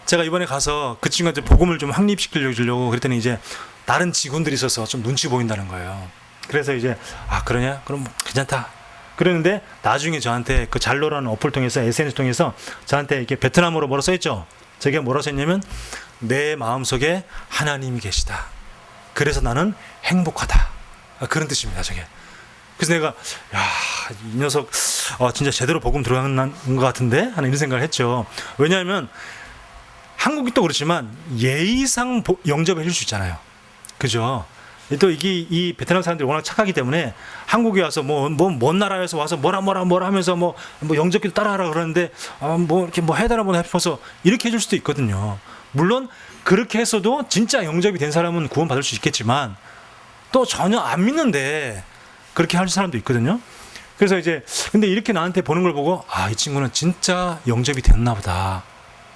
제가 이번에 가서 그 친구한테 복음을 좀 확립시키려고 그랬더니 이제 다른 직원들이 있어서 좀 눈치 보인다는 거예요. 그래서 이제 그러냐? 그럼 뭐 괜찮다. 그러는데 나중에 저한테 그 잘로라는 어플 통해서 SNS 통해서 저한테 이렇게 베트남어로 뭐라 써있죠? 저게 뭐라 써있냐면 내 마음속에 하나님이 계시다. 그래서 나는 행복하다. 그런 뜻입니다. 저게. 그래서 내가 이 녀석 진짜 제대로 복음 들어간 것 같은데 하는 이런 생각을 했죠. 왜냐하면 한국이 또 그렇지만 예의상 영접해 줄 수 있잖아요. 그죠? 또 이 베트남 사람들이 워낙 착하기 때문에 한국에 와서 먼 나라에서 와서 뭐라 하면서 뭐 영접기도 따라하라 그러는데 이렇게 해달라 싶어서 이렇게 해줄 수도 있거든요. 물론 그렇게 했어도 진짜 영접이 된 사람은 구원받을 수 있겠지만 또 전혀 안 믿는데 그렇게 할 사람도 있거든요. 그래서 이제 근데 이렇게 나한테 보는 걸 보고 이 친구는 진짜 영접이 됐나 보다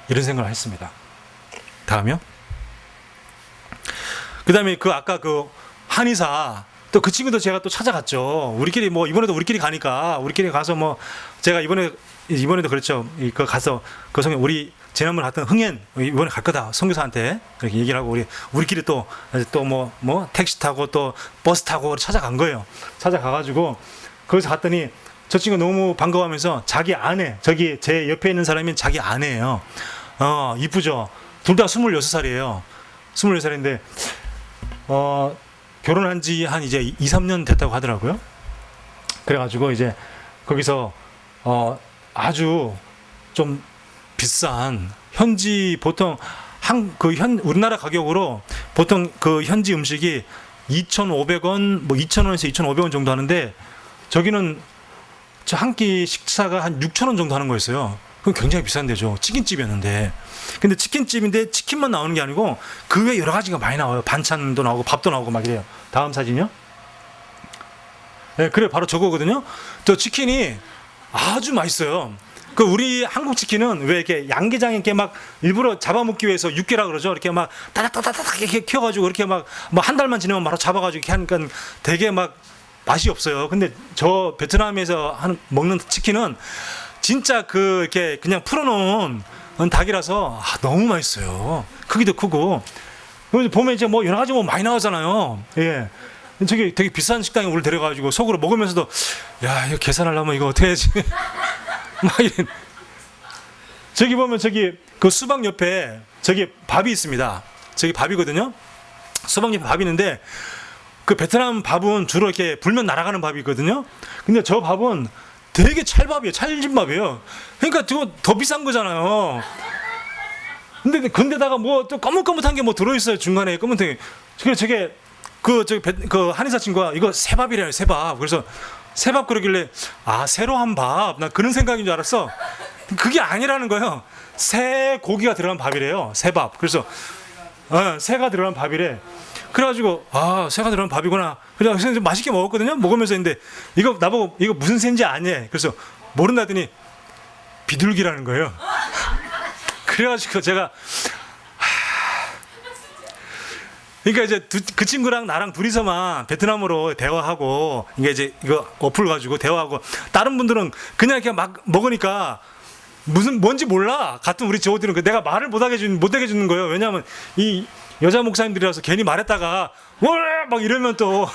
이런 생각을 했습니다. 다음이요. 그 다음에 아까 한의사 또 그 친구도 제가 또 찾아갔죠. 우리끼리 이번에도 우리끼리 가니까 우리끼리 가서 제가 이번에도 그랬죠. 가서 성경 우리 지난번에 갔던 흥엔 이번에 갈 거다 선교사한테 그렇게 얘기를 하고 우리끼리 또 택시 타고 또 버스 타고 찾아간 거예요. 찾아가가지고 거기서 갔더니 저 친구 너무 반가워하면서 자기 아내 저기 제 옆에 있는 사람이 자기 아내예요. 이쁘죠. 둘 다 26살이에요. 26살인데 결혼한 지 한 이제 2, 3년 됐다고 하더라고요. 그래가지고 이제 거기서 아주 좀 비싼 현지 보통 우리나라 가격으로 보통 그 현지 음식이 2,500원 2,000원에서 2,500원 정도 하는데 저기는 저 한 끼 식사가 한 6,000원 정도 하는 거였어요. 그건 굉장히 비싼 데죠. 치킨집이었는데. 근데 치킨집인데 치킨만 나오는 게 아니고 그 외에 여러 가지가 많이 나와요. 반찬도 나오고 밥도 나오고 막 이래요. 다음 사진이요. 네, 그래 바로 저거거든요. 저 치킨이 아주 맛있어요. 우리 한국 치킨은 왜 이렇게 양계장에 이렇게 막 일부러 잡아먹기 위해서 육개라 그러죠. 이렇게 막 따닥따닥따닥 이렇게 키워가지고 이렇게 막 한 달만 지나면 바로 잡아가지고 이렇게 하니까 되게 막 맛이 없어요. 근데 저 베트남에서 먹는 치킨은 진짜 이렇게 그냥 풀어놓은 닭이라서 너무 맛있어요. 크기도 크고. 보면 이제 여러 가지 많이 나오잖아요. 예. 저기 되게 비싼 식당에 우리 데려가지고 속으로 먹으면서도 이거 계산하려면 이거 어떻게 해야지. 막 이런. 저기 보면 그 수박 옆에 저기 밥이 있습니다. 저기 밥이거든요. 수박 옆에 밥이 있는데 그 베트남 밥은 주로 이렇게 불면 날아가는 밥이 있거든요. 근데 저 밥은 되게 찰밥이에요. 찰진 밥이에요. 그러니까 더 비싼 거잖아요. 근데다가 또 거뭇거뭇한 게 들어있어요. 중간에 거뭇한 게. 저게 그 한의사 친구가 이거 새밥이래요. 새밥. 그래서 새밥 그러길래 새로 한 밥. 나 그런 생각인 줄 알았어. 그게 아니라는 거예요. 새 고기가 들어간 밥이래요. 새밥. 그래서 새가 들어간 밥이래. 그래가지고 새가 들어간 밥이구나. 그래서 좀 맛있게 먹었거든요. 먹으면서 했는데 이거 나보고 이거 무슨 새인지 아냐. 그래서 모른다 하더니 비둘기라는 거예요. 그래가지고 제가 그러니까 이제 그 친구랑 나랑 둘이서만 베트남어로 대화하고 이거 어플 가지고 대화하고 다른 분들은 그냥 이렇게 막 먹으니까 뭔지 몰라. 같은 우리 저들은 내가 말을 못하게 해주는 거예요. 왜냐하면 이 여자 목사님들이라서 괜히 말했다가 막 이러면 또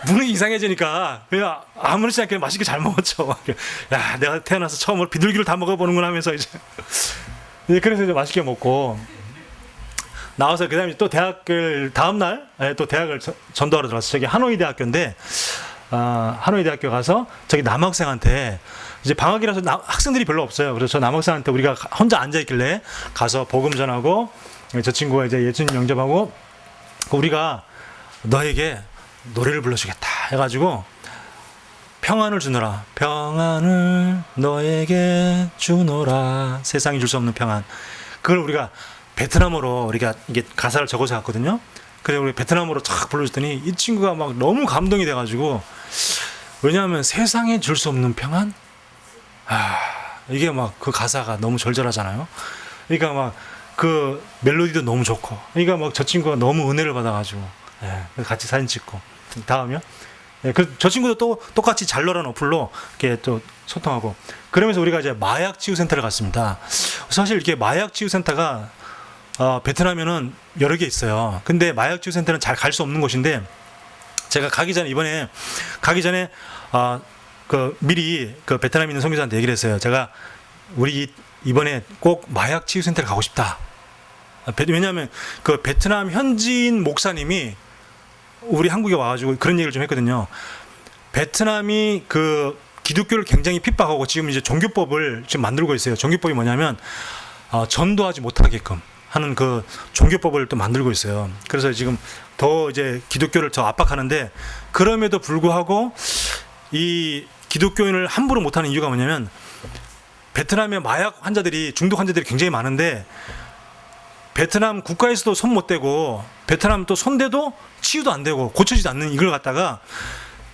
분위기 이상해지니까 그냥 아무렇지 않게 맛있게 잘 먹었죠. 내가 태어나서 처음으로 비둘기를 다 먹어보는구나 하면서 이제 그래서 이제 맛있게 먹고 나와서 그다음에 또 대학을 다음날 또 대학을 전도하러 들어갔어요. 저기 하노이 대학교인데 하노이 대학교 가서 저기 남학생한테 이제 방학이라서 학생들이 별로 없어요. 그래서 저 남학생한테 우리가 혼자 앉아 있길래 가서 복음 전하고 저 친구가 이제 예수님 영접하고 우리가 너에게 노래를 불러주겠다 해가지고 평안을 주노라. 평안을 너에게 주노라. 세상이 줄 수 없는 평안. 그걸 우리가 베트남어로 우리가 이게 가사를 적어서 갔거든요. 그래서 우리 베트남어로 쫙 불러줬더니 이 친구가 막 너무 감동이 돼가지고 왜냐하면 세상에 줄 수 없는 평안? 이게 막 그 가사가 너무 절절하잖아요. 그러니까 막 그 멜로디도 너무 좋고, 그러니까 막 저 친구가 너무 은혜를 받아가지고, 예, 같이 사진 찍고. 다음이요. 예, 저 친구도 또 똑같이 잘러라는 어플로 이렇게 또 소통하고. 그러면서 우리가 이제 마약 치유 센터를 갔습니다. 사실 이렇게 마약 치유 센터가 베트남에는 여러 개 있어요. 근데 마약 치유 센터는 잘 갈 수 없는 곳인데, 제가 이번에 가기 전에 미리 그 베트남에 있는 선교사한테 얘기를 했어요. 제가 우리 이번에 꼭 마약 치유 센터를 가고 싶다. 왜냐하면 그 베트남 현지인 목사님이 우리 한국에 와가지고 그런 얘기를 좀 했거든요. 베트남이 그 기독교를 굉장히 핍박하고 지금 이제 종교법을 지금 만들고 있어요. 종교법이 뭐냐면 전도하지 못하게끔 하는 그 종교법을 또 만들고 있어요. 그래서 지금 더 이제 기독교를 더 압박하는데, 그럼에도 불구하고 이 기독교인을 함부로 못하는 이유가 뭐냐면, 베트남의 마약 환자들이, 중독 환자들이 굉장히 많은데, 베트남 국가에서도 손 못 대고, 베트남 또 손대도 치유도 안 되고 고쳐지지 않는 이걸 갖다가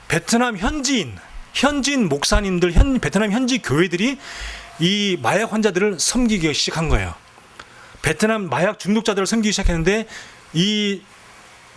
베트남 현지인 목사님들, 베트남 현지 교회들이 이 마약 환자들을 섬기기 시작한 거예요. 베트남 마약 중독자들을 섬기기 시작했는데, 이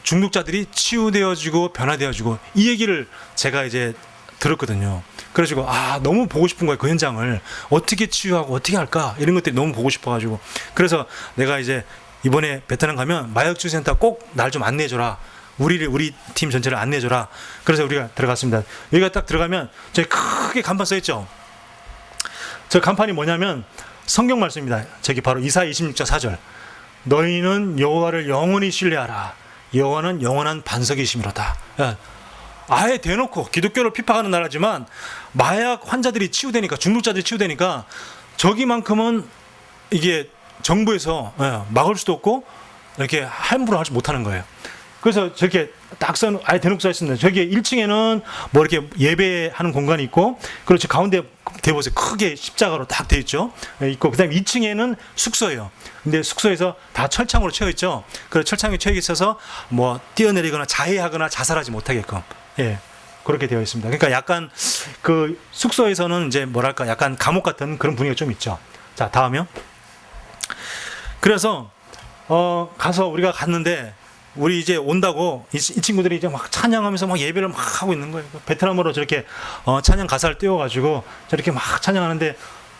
중독자들이 치유되어지고 변화되어지고, 이 얘기를 제가 이제 들었거든요. 그래가지고 너무 보고 싶은 거예요. 그 현장을 어떻게 치유하고 어떻게 할까, 이런 것들이 너무 보고 싶어가지고. 그래서 내가 이제 이번에 베트남 가면 마약 치유 센터 꼭 날 좀 안내해줘라, 우리 팀 전체를 안내해줘라. 그래서 우리가 들어갔습니다. 여기가 딱 들어가면 저기 크게 간판 써있죠. 저 간판이 뭐냐면 성경 말씀입니다. 저기 바로 이사야 26장 4절. 너희는 여호와를 영원히 신뢰하라. 여호와는 영원한 반석이심이로다. 아예 대놓고 기독교를 핍박하는 나라지만 마약 환자들이 치유되니까, 중독자들이 치유되니까 저기만큼은 이게 정부에서 막을 수도 없고 이렇게 함부로 하지 못하는 거예요. 그래서 저렇게 딱 아예 대놓고 써 있습니다. 저기 1층에는 뭐 이렇게 예배하는 공간이 있고, 그렇죠, 가운데 대보세요. 크게 십자가로 딱 돼 있죠. 있고, 그다음에 2층에는 숙소예요. 근데 숙소에서 다 철창으로 채워 있죠. 그 철창에 채워 있어서 뭐 뛰어내리거나 자해하거나 자살하지 못하게끔, 그렇게 되어 있습니다. 그러니까 약간 그 숙소에서는 이제 뭐랄까 약간 감옥 같은 그런 분위기가 좀 있죠. 자, 다음이요. 그래서 가서 우리가 갔는데, 우리 이제 온다고 이 친구들이 이제 막 찬양하면서 막 예배를 막 하고 있는 거예요. 베트남어로 저렇게 찬양 가사를 띄워가지고 저렇게 막 찬양하는데,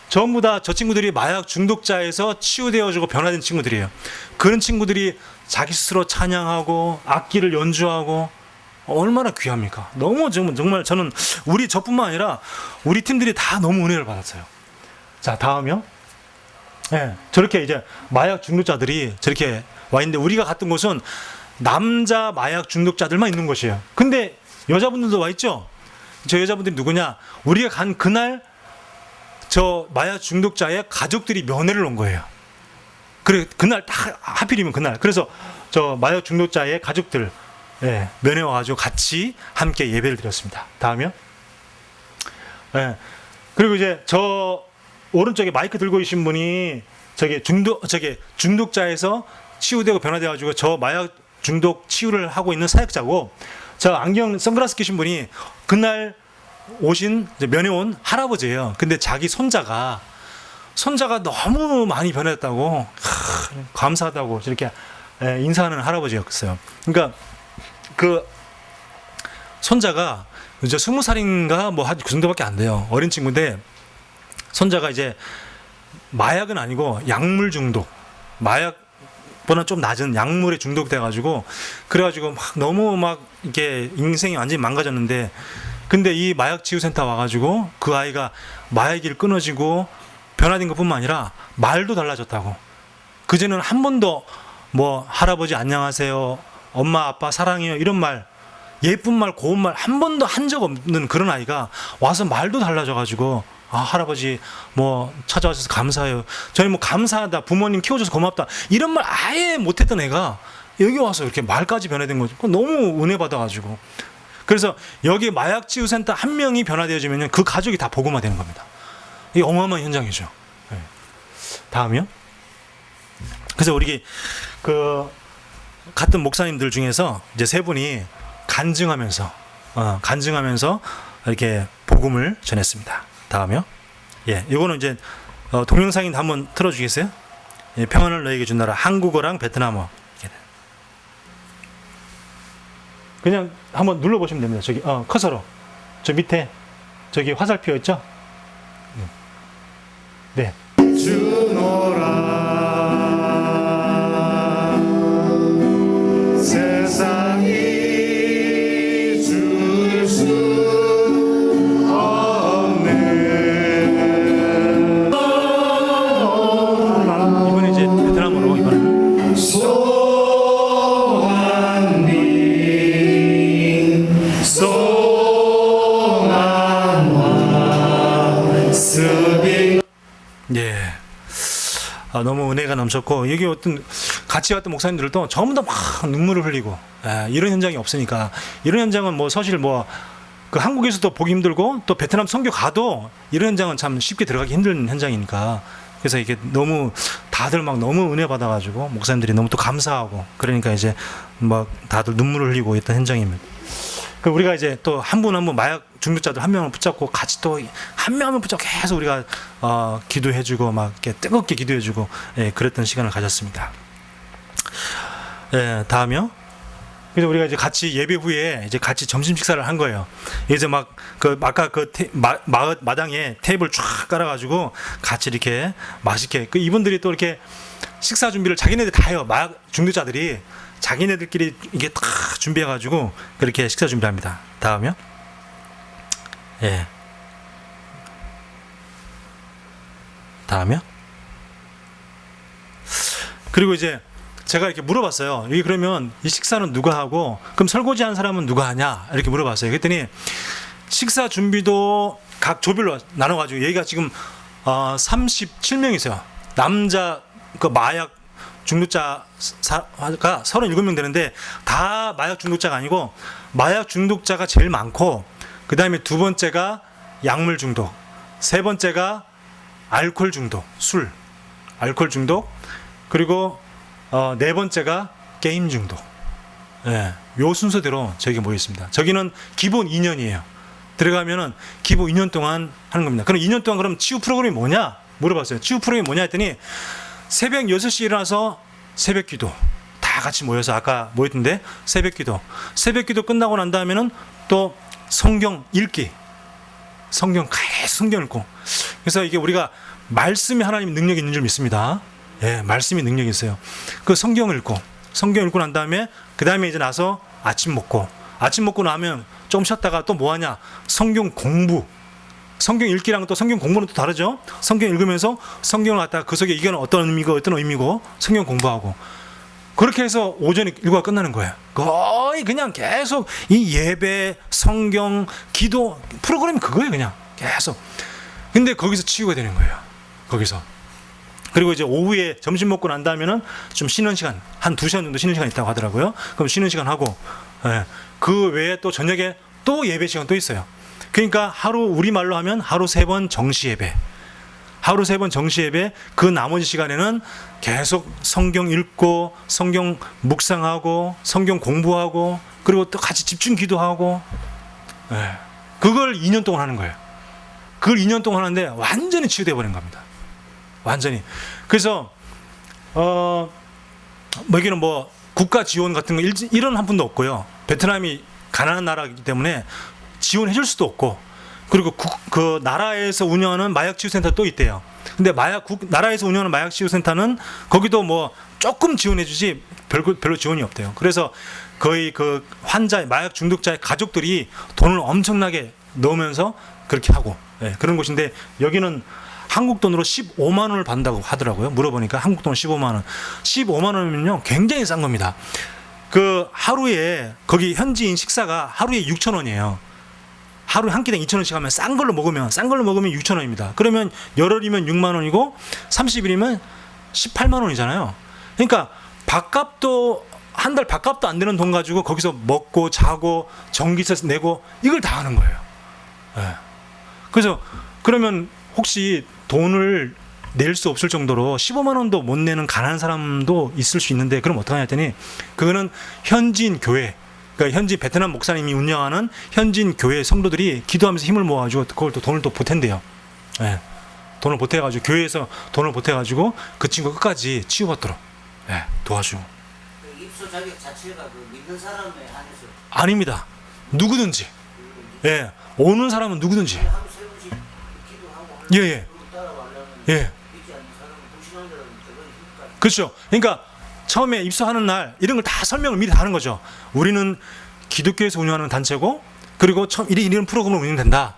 전부 다 저 친구들이 마약 중독자에서 치유되어지고 변화된 친구들이에요. 그런 친구들이 자기 스스로 찬양하고 악기를 연주하고, 얼마나 귀합니까? 너무 정말 저는 저뿐만 아니라 우리 팀들이 다 너무 은혜를 받았어요. 자, 다음이요. 저렇게 이제 마약 중독자들이 저렇게 와 있는데, 우리가 갔던 곳은 남자 마약 중독자들만 있는 곳이에요. 근데 여자분들도 와 있죠. 저 여자분들이 누구냐? 우리가 간 그날 저 마약 중독자의 가족들이 면회를 온 거예요. 그래, 그날 딱 하필이면 그날. 그래서 저 마약 중독자의 가족들 면회 와가지고 같이 함께 예배를 드렸습니다. 다음이요. 그리고 이제 저 오른쪽에 마이크 들고 계신 분이 중독자에서 치유되고 변화돼가지고 저 마약 중독 치유를 하고 있는 사역자고, 저 안경 선글라스 끼신 분이 그날 오신 면회 온 할아버지예요. 근데 자기 손자가 너무 많이 변했다고, 감사하다고 저렇게 인사하는 할아버지였어요. 그러니까 그 손자가 이제 20살인가 뭐 한 그 정도밖에 안 돼요. 어린 친구인데, 손자가 이제 마약은 아니고 약물 중독, 마약보다 좀 낮은 약물에 중독돼가지고, 그래가지고 막 너무 막 이게 인생이 완전히 망가졌는데, 근데 이 마약 치유센터 와가지고 그 아이가 마약이 끊어지고 변화된 것뿐만 아니라 말도 달라졌다고. 그전에는 한 번도 뭐 할아버지 안녕하세요, 엄마 아빠 사랑해요, 이런 말, 예쁜 말, 고운 말 한 번도 한 적 없는 그런 아이가 와서 말도 달라져가지고, 할아버지 뭐 찾아와주셔서 감사해요, 저희 뭐 감사하다, 부모님 키워줘서 고맙다, 이런 말 아예 못했던 애가 여기 와서 이렇게 말까지 변화된 거죠. 너무 은혜 받아가지고. 그래서 여기 마약 치유센터 한 명이 변화되어지면 그 가족이 다 복음화 되는 겁니다. 이게 어마어마한 현장이죠. 다음이요. 그래서 우리 그 같은 목사님들 중에서 이제 세 분이 간증하면서 이렇게 복음을 전했습니다. 다음이요. 이거는 이제 동영상인데 한번 틀어주겠어요? 예, 평안을 너에게 준 나라 한국어랑 베트남어. 그냥 한번 눌러보시면 됩니다. 저기 커서로 저 밑에 저기 화살표 있죠? 네. 주노라 세상이 줄 수 없는 이번에 이제 베트남어로 이번에는 예. 너무 은혜가 넘쳤고, 여기 어떤 같이 왔던 목사님들도 전부 다 막 눈물을 흘리고, 이런 현장이 없으니까. 이런 현장은 뭐 사실 뭐 그 한국에서도 보기 힘들고, 또 베트남 선교 가도 이런 현장은 참 쉽게 들어가기 힘든 현장이니까. 그래서 이게 너무 다들 막 너무 은혜 받아가지고 목사님들이 너무 또 감사하고, 그러니까 이제 막 다들 눈물을 흘리고 있던 현장입니다. 그 우리가 이제 또 한 분 한 분 마약 중독자들 한 명을 붙잡고 같이 또 한 명 한 명 붙잡고 계속 우리가 기도해주고 막 이렇게 뜨겁게 기도해주고, 예, 그랬던 시간을 가졌습니다. 예, 다음이요. 그래서 우리가 이제 같이 예배 후에 이제 같이 점심 식사를 한 거예요. 이제 막 그 아까 그 마당에 테이블 쫙 깔아가지고 같이 이렇게 맛있게, 그 이분들이 또 이렇게 식사 준비를 자기네들 다 해요. 마약 중독자들이 자기네들끼리 이게 다 준비해가지고 그렇게 식사 준비합니다. 다음이요. 예. 다음이요. 그리고 이제 제가 이렇게 물어봤어요. 여기 그러면 이 식사는 누가 하고, 그럼 설거지하는 사람은 누가 하냐? 이렇게 물어봤어요. 그랬더니 식사 준비도 각 조별로 나눠가지고 여기가 지금 37명이세요. 남자 그 마약 중독자가 37명 되는데 다 마약 중독자가 아니고, 마약 중독자가 제일 많고, 그 다음에 두 번째가 약물 중독, 세 번째가 알코올 중독, 술, 알코올 중독, 그리고 네 번째가 게임 중독. 예, 요 순서대로 저기 모여 있습니다. 저기는 기본 2년이에요. 들어가면은 기본 2년 동안 하는 겁니다. 그럼 2년 동안 그럼 치유 프로그램이 뭐냐? 물어봤어요. 치유 프로그램이 뭐냐 했더니 새벽 6시에 일어나서 새벽 기도 다 같이 모여서 아까 모였던데 새벽 기도 끝나고 난 다음에는 또 성경 읽기, 성경 계속 성경 읽고. 그래서 이게 우리가 말씀이 하나님의 능력이 있는 줄 믿습니다. 예, 말씀이 능력이 있어요. 그 성경 읽고 난 다음에 그 다음에 이제 나서 아침 먹고 나면 좀 쉬었다가 또 뭐 하냐? 성경 공부. 성경 읽기랑 또 성경 공부는 또 다르죠. 성경 읽으면서 성경을 갖다가 그 속에 이건 어떤 의미고 성경 공부하고, 그렇게 해서 오전에 일과가 끝나는 거예요. 거의 그냥 계속 이 예배, 성경, 기도 프로그램이 그거예요. 그냥 계속. 근데 거기서 치유가 되는 거예요. 거기서. 그리고 이제 오후에 점심 먹고 난 다음에는 좀 쉬는 시간, 한 2시간 정도 쉬는 시간 있다고 하더라고요. 그럼 쉬는 시간 하고, 예, 그 외에 또 저녁에 또 예배 시간 또 있어요. 그러니까 하루, 우리말로 하면 하루 3번 정시 예배. 하루 3번 정시 예배, 그 나머지 시간에는 계속 성경 읽고, 성경 묵상하고, 성경 공부하고, 그리고 또 같이 집중 기도하고, 예, 그걸 2년 동안 하는 거예요. 그걸 2년 동안 하는데 완전히 치유되어 버린 겁니다. 완전히. 그래서 여기는 뭐 국가 지원 같은 거 이런 한 푼도 없고요. 베트남이 가난한 나라이기 때문에 지원해 줄 수도 없고, 그리고 그 나라에서 운영하는 마약 치유센터 또 있대요. 근데 나라에서 운영하는 마약 치유센터는 거기도 뭐 조금 지원해 주지 별로 지원이 없대요. 그래서 거의 그 환자, 마약 중독자의 가족들이 돈을 엄청나게 넣으면서 그렇게 하고, 예, 그런 곳인데, 여기는 한국 돈으로 15만 원을 받는다고 하더라고요. 물어보니까 한국 돈 15만 원. 15만 원이면요 굉장히 싼 겁니다. 그 하루에 거기 현지인 식사가 하루에 6천 원이에요. 하루에 한 끼당 2천 원씩 하면 싼 걸로 먹으면 6천 원입니다. 그러면 열흘이면 6만 원이고 30일이면 18만 원이잖아요. 그러니까 밥값도 한 달 밥값도 안 되는 돈 가지고 거기서 먹고 자고 전기세 내고 이걸 다 하는 거예요. 네. 그래서 그러면 혹시 돈을 낼 수 없을 정도로 15만 원도 못 내는 가난한 사람도 있을 수 있는데, 그럼 어떡하냐 했더니 그거는 현지인 교회, 그러니까 현지 베트남 목사님이 운영하는 현지인 교회 성도들이 기도하면서 힘을 모아가지고 그걸 또 돈을 또 보탠대요. 네. 돈을 보태가지고 교회에서 돈을 보태가지고 그 친구 끝까지 치유받도록 도와주고. 입소 자격 자체가 그 믿는 사람에 한해서 아닙니다. 누구든지. 오는 사람은 누구든지. 하루 세 번씩 기도하고 예. 따라가려면 예. 믿지 않는 사람은 불신한 사람은 그건 힘들다. 그렇죠. 그러니까 처음에 입소하는 날 이런 걸 다 설명을 미리 다 하는 거죠. 우리는 기독교에서 운영하는 단체고, 그리고 처음 이런 프로그램을 운영된다.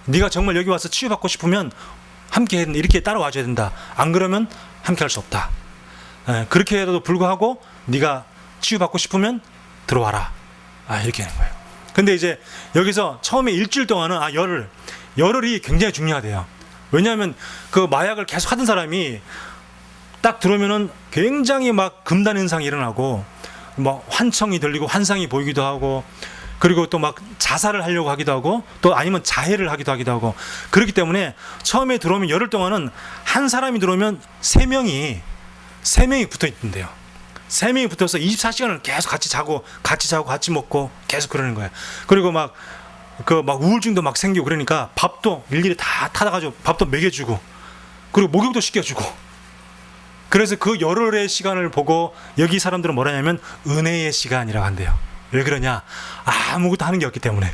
네가 정말 여기 와서 치유받고 싶으면 함께 이렇게 따라와줘야 된다. 안 그러면 함께 할 수 없다. 그렇게 해도 불구하고 네가 치유받고 싶으면 들어와라. 이렇게 하는 거예요. 근데 이제 여기서 처음에 일주일 동안은 열흘이 굉장히 중요하대요. 왜냐하면 그 마약을 계속 하던 사람이 딱 들어오면은 굉장히 막 금단 현상이 일어나고, 막 환청이 들리고 환상이 보이기도 하고, 그리고 또 막 자살을 하려고 하기도 하고, 또 아니면 자해를 하기도 하고. 그렇기 때문에 처음에 들어오면 열흘 동안은 한 사람이 들어오면 세 명이 붙어 있던데요. 3명이 붙어서 24시간을 계속 같이 자고 같이 먹고 계속 그러는 거예요. 그리고 막 우울증도 막 생기고, 그러니까 밥도 일일이 다 타다가지고 밥도 먹여주고, 그리고 목욕도 시켜주고. 그래서 그 열흘의 시간을 보고 여기 사람들은 뭐라 하냐면 은혜의 시간이라고 한대요. 왜 그러냐? 아무것도 하는 게 없기 때문에.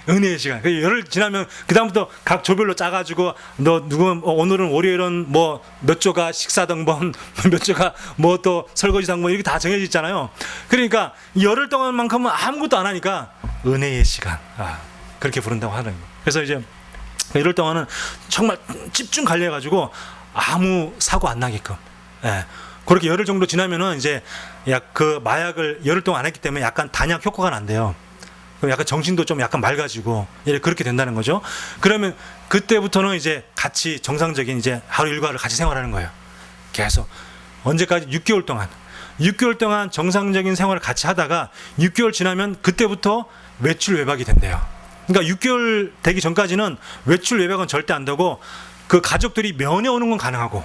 은혜의 시간. 열흘 지나면 그 다음부터 각 조별로 짜가지고, 너 누구 오늘은 월요일은 뭐 몇 조가 식사 당번, 몇 조가 뭐 또 설거지 당번, 이렇게 다 정해져 있잖아요. 그러니까 열흘 동안만큼은 아무것도 안 하니까 은혜의 시간, 그렇게 부른다고 하는 거예요. 그래서 이제 열흘 동안은 정말 집중 관리해가지고 아무 사고 안 나게끔. 그렇게 열흘 정도 지나면은 이제 그 마약을 열흘 동안 안 했기 때문에 약간 단약 효과가 난대요. 그럼 약간 정신도 좀 약간 맑아지고 그렇게 된다는 거죠. 그러면 그때부터는 이제 같이 정상적인 이제 하루 일과를 같이 생활하는 거예요. 계속 언제까지? 6개월 동안 정상적인 생활을 같이 하다가 6개월 지나면 그때부터 외출 외박이 된대요. 그러니까 6개월 되기 전까지는 외출 외박은 절대 안 되고, 그 가족들이 면회 오는 건 가능하고,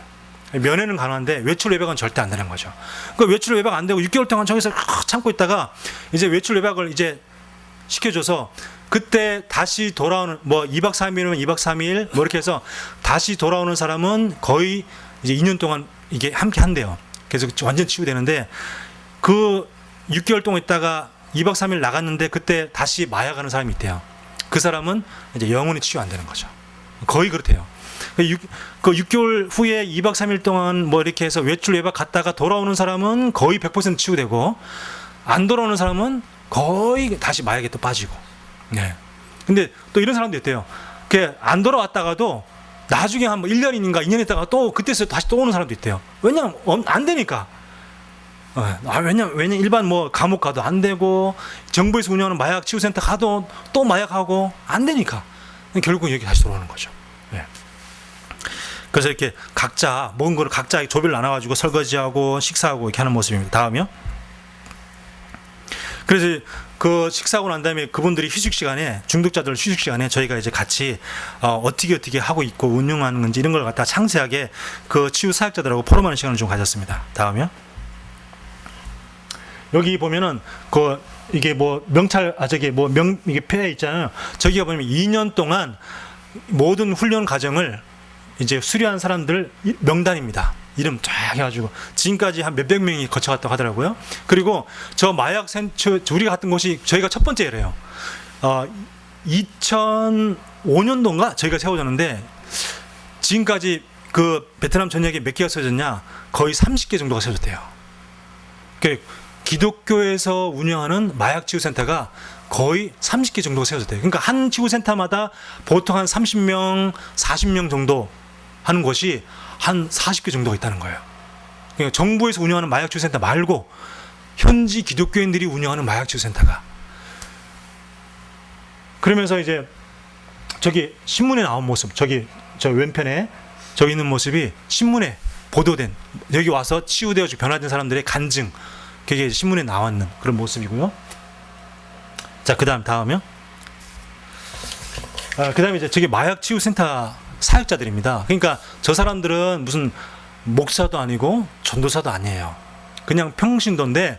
면회는 가능한데 외출 외박은 절대 안 되는 거죠. 그 외출 외박 안 되고 6개월 동안 저기서 참고 있다가 이제 외출 외박을 이제 시켜줘서, 그때 다시 돌아오는, 뭐 2박 3일이면 2박 3일 뭐 이렇게 해서 다시 돌아오는 사람은 거의 이제 2년 동안 이게 함께 한대요. 그래서 완전 치유되는데, 그 6개월 동안 있다가 2박 3일 나갔는데 그때 다시 마약하는 사람이 있대요. 그 사람은 이제 영원히 치유 안 되는 거죠. 거의 그렇대요. 그 6개월 후에 2박 3일 동안 뭐 이렇게 해서 외출 외박 갔다가 돌아오는 사람은 거의 100% 치유되고, 안 돌아오는 사람은 거의 다시 마약에 또 빠지고. 근데 또 이런 사람도 있대요. 안 돌아왔다가도 나중에 한 뭐 1년인가 2년 있다가 또 그때서 다시 또 오는 사람도 있대요. 왜냐면 안 되니까. 왜냐면 일반 뭐 감옥 가도 안 되고, 정부에서 운영하는 마약 치유센터 가도 또 마약하고 안 되니까 결국 여기 다시 돌아오는 거죠. 그래서 이렇게 각자 먹은 거를 각자 조별로 나눠가지고 설거지하고 식사하고 이렇게 하는 모습입니다. 다음이요. 그래서 그 식사하고 난 다음에 그분들이 휴식 시간에, 중독자들 휴식 시간에 저희가 이제 같이 어떻게 하고 있고 운영하는 건지 이런 걸 갖다 상세하게 그 치유 사역자들하고 포럼하는 시간을 좀 가졌습니다. 다음이요. 여기 보면은 이게 뭐 명찰, 이게 폐에 있잖아요. 저기가 보면 2년 동안 모든 훈련 과정을 이제 수료한 사람들 명단입니다. 이름 쫙 해가지고 지금까지 한 몇백 명이 거쳐갔다고 하더라고요. 그리고 저 마약 센터, 우리가 갔던 곳이 저희가 첫 번째래요. 2005년도인가 저희가 세워졌는데, 지금까지 그 베트남 전역에 몇 개가 세워졌냐? 거의 30개 정도가 세워졌대요. 기독교에서 운영하는 마약 치유센터가 거의 30개 정도가 세워졌대요. 그러니까 한 치유센터마다 보통 한 30명, 40명 정도 하는 곳이 한 40개 정도가 있다는 거예요. 그러니까 정부에서 운영하는 마약 치유센터 말고 현지 기독교인들이 운영하는 마약 치유센터가. 그러면서 이제 저기 신문에 나온 모습, 저 왼편에 저기 있는 모습이 신문에 보도된, 여기 와서 치유되어 변화된 사람들의 간증, 그게 신문에 나왔는 그런 모습이고요. 자, 다음이요. 그 다음에 이제 저기 마약 치유센터 사역자들입니다. 그러니까 저 사람들은 무슨 목사도 아니고 전도사도 아니에요. 그냥 평신도인데,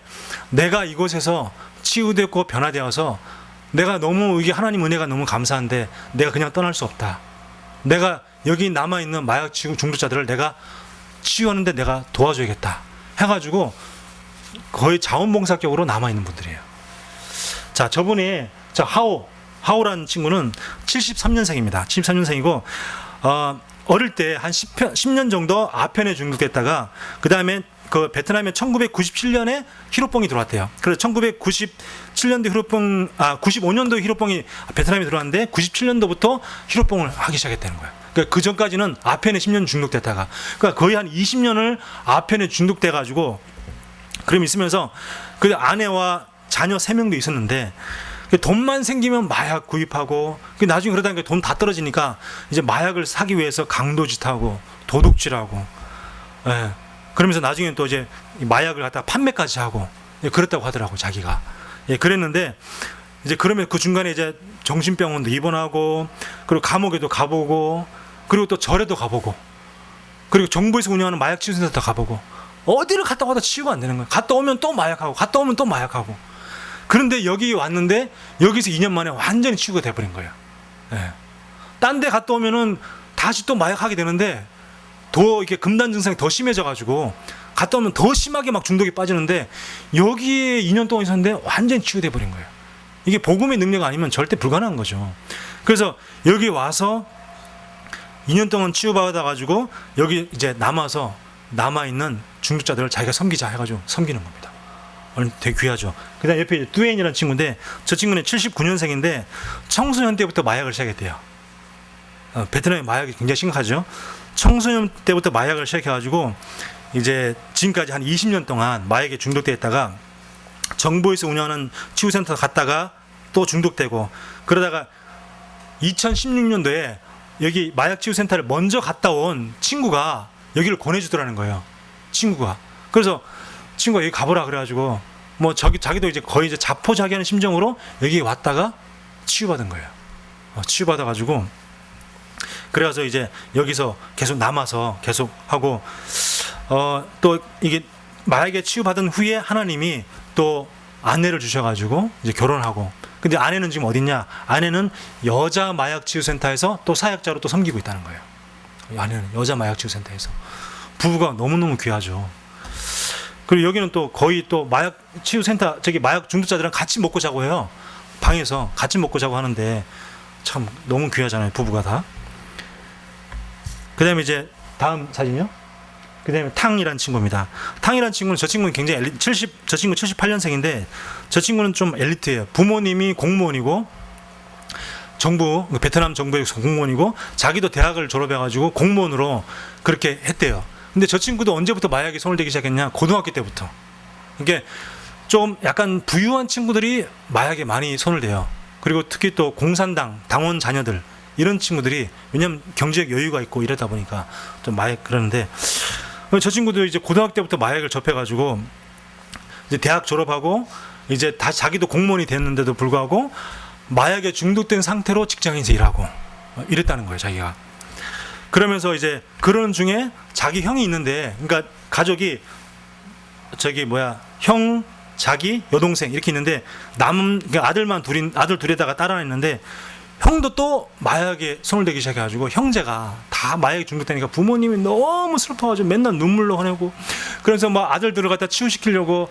내가 이곳에서 치유되고 변화되어서 내가 너무 이게 하나님 은혜가 너무 감사한데 내가 그냥 떠날 수 없다. 내가 여기 남아있는 마약 중독자들을 내가 치유하는데 내가 도와줘야겠다 해가지고 거의 자원봉사격으로 남아있는 분들이에요. 자, 저분이 하오라는 친구는 73년생입니다. 73년생이고 어릴 때 한 10년 정도 아편에 중독됐다가 그 다음에 그 베트남에 1997년에 히로뽕이 들어왔대요. 그래서 1997년도 95년도 히로뽕이 베트남에 들어왔는데 97년도부터 히로뽕을 하기 시작했다는 거예요. 그러니까 그 전까지는 아편에 10년 중독됐다가 그러니까 거의 한 20년을 아편에 중독돼가지고 그럼 있으면서 그 아내와 자녀 3명도 있었는데 돈만 생기면 마약 구입하고 나중에 그러다 보니까 돈 다 떨어지니까 이제 마약을 사기 위해서 강도짓하고 도둑질하고 예. 그러면서 나중에 또 이제 마약을 갖다가 판매까지 하고 예, 그랬다고 하더라고 자기가. 예, 그랬는데 이제 그러면 그 중간에 이제 정신병원도 입원하고 그리고 감옥에도 가보고 그리고 또 절에도 가보고 그리고 정부에서 운영하는 마약 치유센터도 가보고 어디를 갔다 와도 치유가 안 되는 거예요. 갔다 오면 또 마약하고 갔다 오면 또 마약하고. 그런데 여기 왔는데 여기서 2년 만에 완전히 치유가 돼버린 거예요. 예. 딴 데 갔다 오면은 다시 또 마약하게 되는데 더 이렇게 금단 증상이 더 심해져가지고 갔다 오면 더 심하게 막 중독에 빠지는데 여기에 2년 동안 있었는데 완전히 치유돼 버린 거예요. 이게 복음의 능력 아니면 절대 불가능한 거죠. 그래서 여기 와서 2년 동안 치유받아가지고 여기 이제 남아있는 중독자들을 자기가 섬기자 해가지고 섬기는 겁니다. 되게 귀하죠. 그 다음 옆에 뚜엔이라는 친구인데 저 친구는 79년생인데 청소년 때부터 마약을 시작했대요. 베트남의 마약이 굉장히 심각하죠. 청소년 때부터 마약을 시작해가지고 이제 지금까지 한 20년 동안 마약에 중독돼 있다가 정부에서 운영하는 치유센터 갔다가 또 중독되고 그러다가 2016년도에 여기 마약 치유센터를 먼저 갔다 온 친구가 여기를 권해주더라는 거예요. 친구가. 그래서 친구가 여기 가보라 그래가지고 뭐 자기도 이제 거의 이제 자포자기하는 심정으로 여기 왔다가 치유받은 거예요. 치유받아가지고 그래서 이제 여기서 계속 남아서 계속 하고 또 이게 마약에 치유받은 후에 하나님이 또 아내를 주셔가지고 이제 결혼하고 근데 아내는 지금 어딨냐? 아내는 여자 마약 치유센터에서 또 사역자로 또 섬기고 있다는 거예요. 아내는 여자 마약 치유센터에서 부부가 너무너무 귀하죠. 그리고 여기는 또 거의 또 마약 치유센터 저기 마약 중독자들이랑 같이 먹고 자고 해요. 방에서 같이 먹고 자고 하는데 참 너무 귀하잖아요. 부부가 다. 그 다음에 이제 다음 사진이요. 그 다음에 탕이라는 친구입니다. 탕이라는 친구는 저 친구는 굉장히 저 친구 78년생인데 저 친구는 좀 엘리트예요. 부모님이 공무원이고 베트남 정부에서 공무원이고 자기도 대학을 졸업해가지고 공무원으로 그렇게 했대요. 근데 저 친구도 언제부터 마약에 손을 대기 시작했냐? 고등학교 때부터. 이게 좀 약간 부유한 친구들이 마약에 많이 손을 대요. 그리고 특히 또 공산당 당원 자녀들 이런 친구들이 왜냐면 경제적 여유가 있고 이러다 보니까 좀 마약 그러는데 저 친구도 이제 고등학교 때부터 마약을 접해가지고 이제 대학 졸업하고 이제 다 자기도 공무원이 됐는데도 불구하고 마약에 중독된 상태로 직장에서 일하고 이랬다는 거예요, 자기가. 그러면서 이제 그런 중에 자기 형이 있는데, 그러니까 가족이 형, 자기, 여동생 이렇게 있는데 그러니까 아들 둘에다가 딸 있는데 형도 또 마약에 손을 대기 시작해가지고 형제가 다 마약에 중독되니까 부모님이 너무 슬퍼가지고 맨날 눈물로 화내고 그래서 막 아들들을 갖다 치유시키려고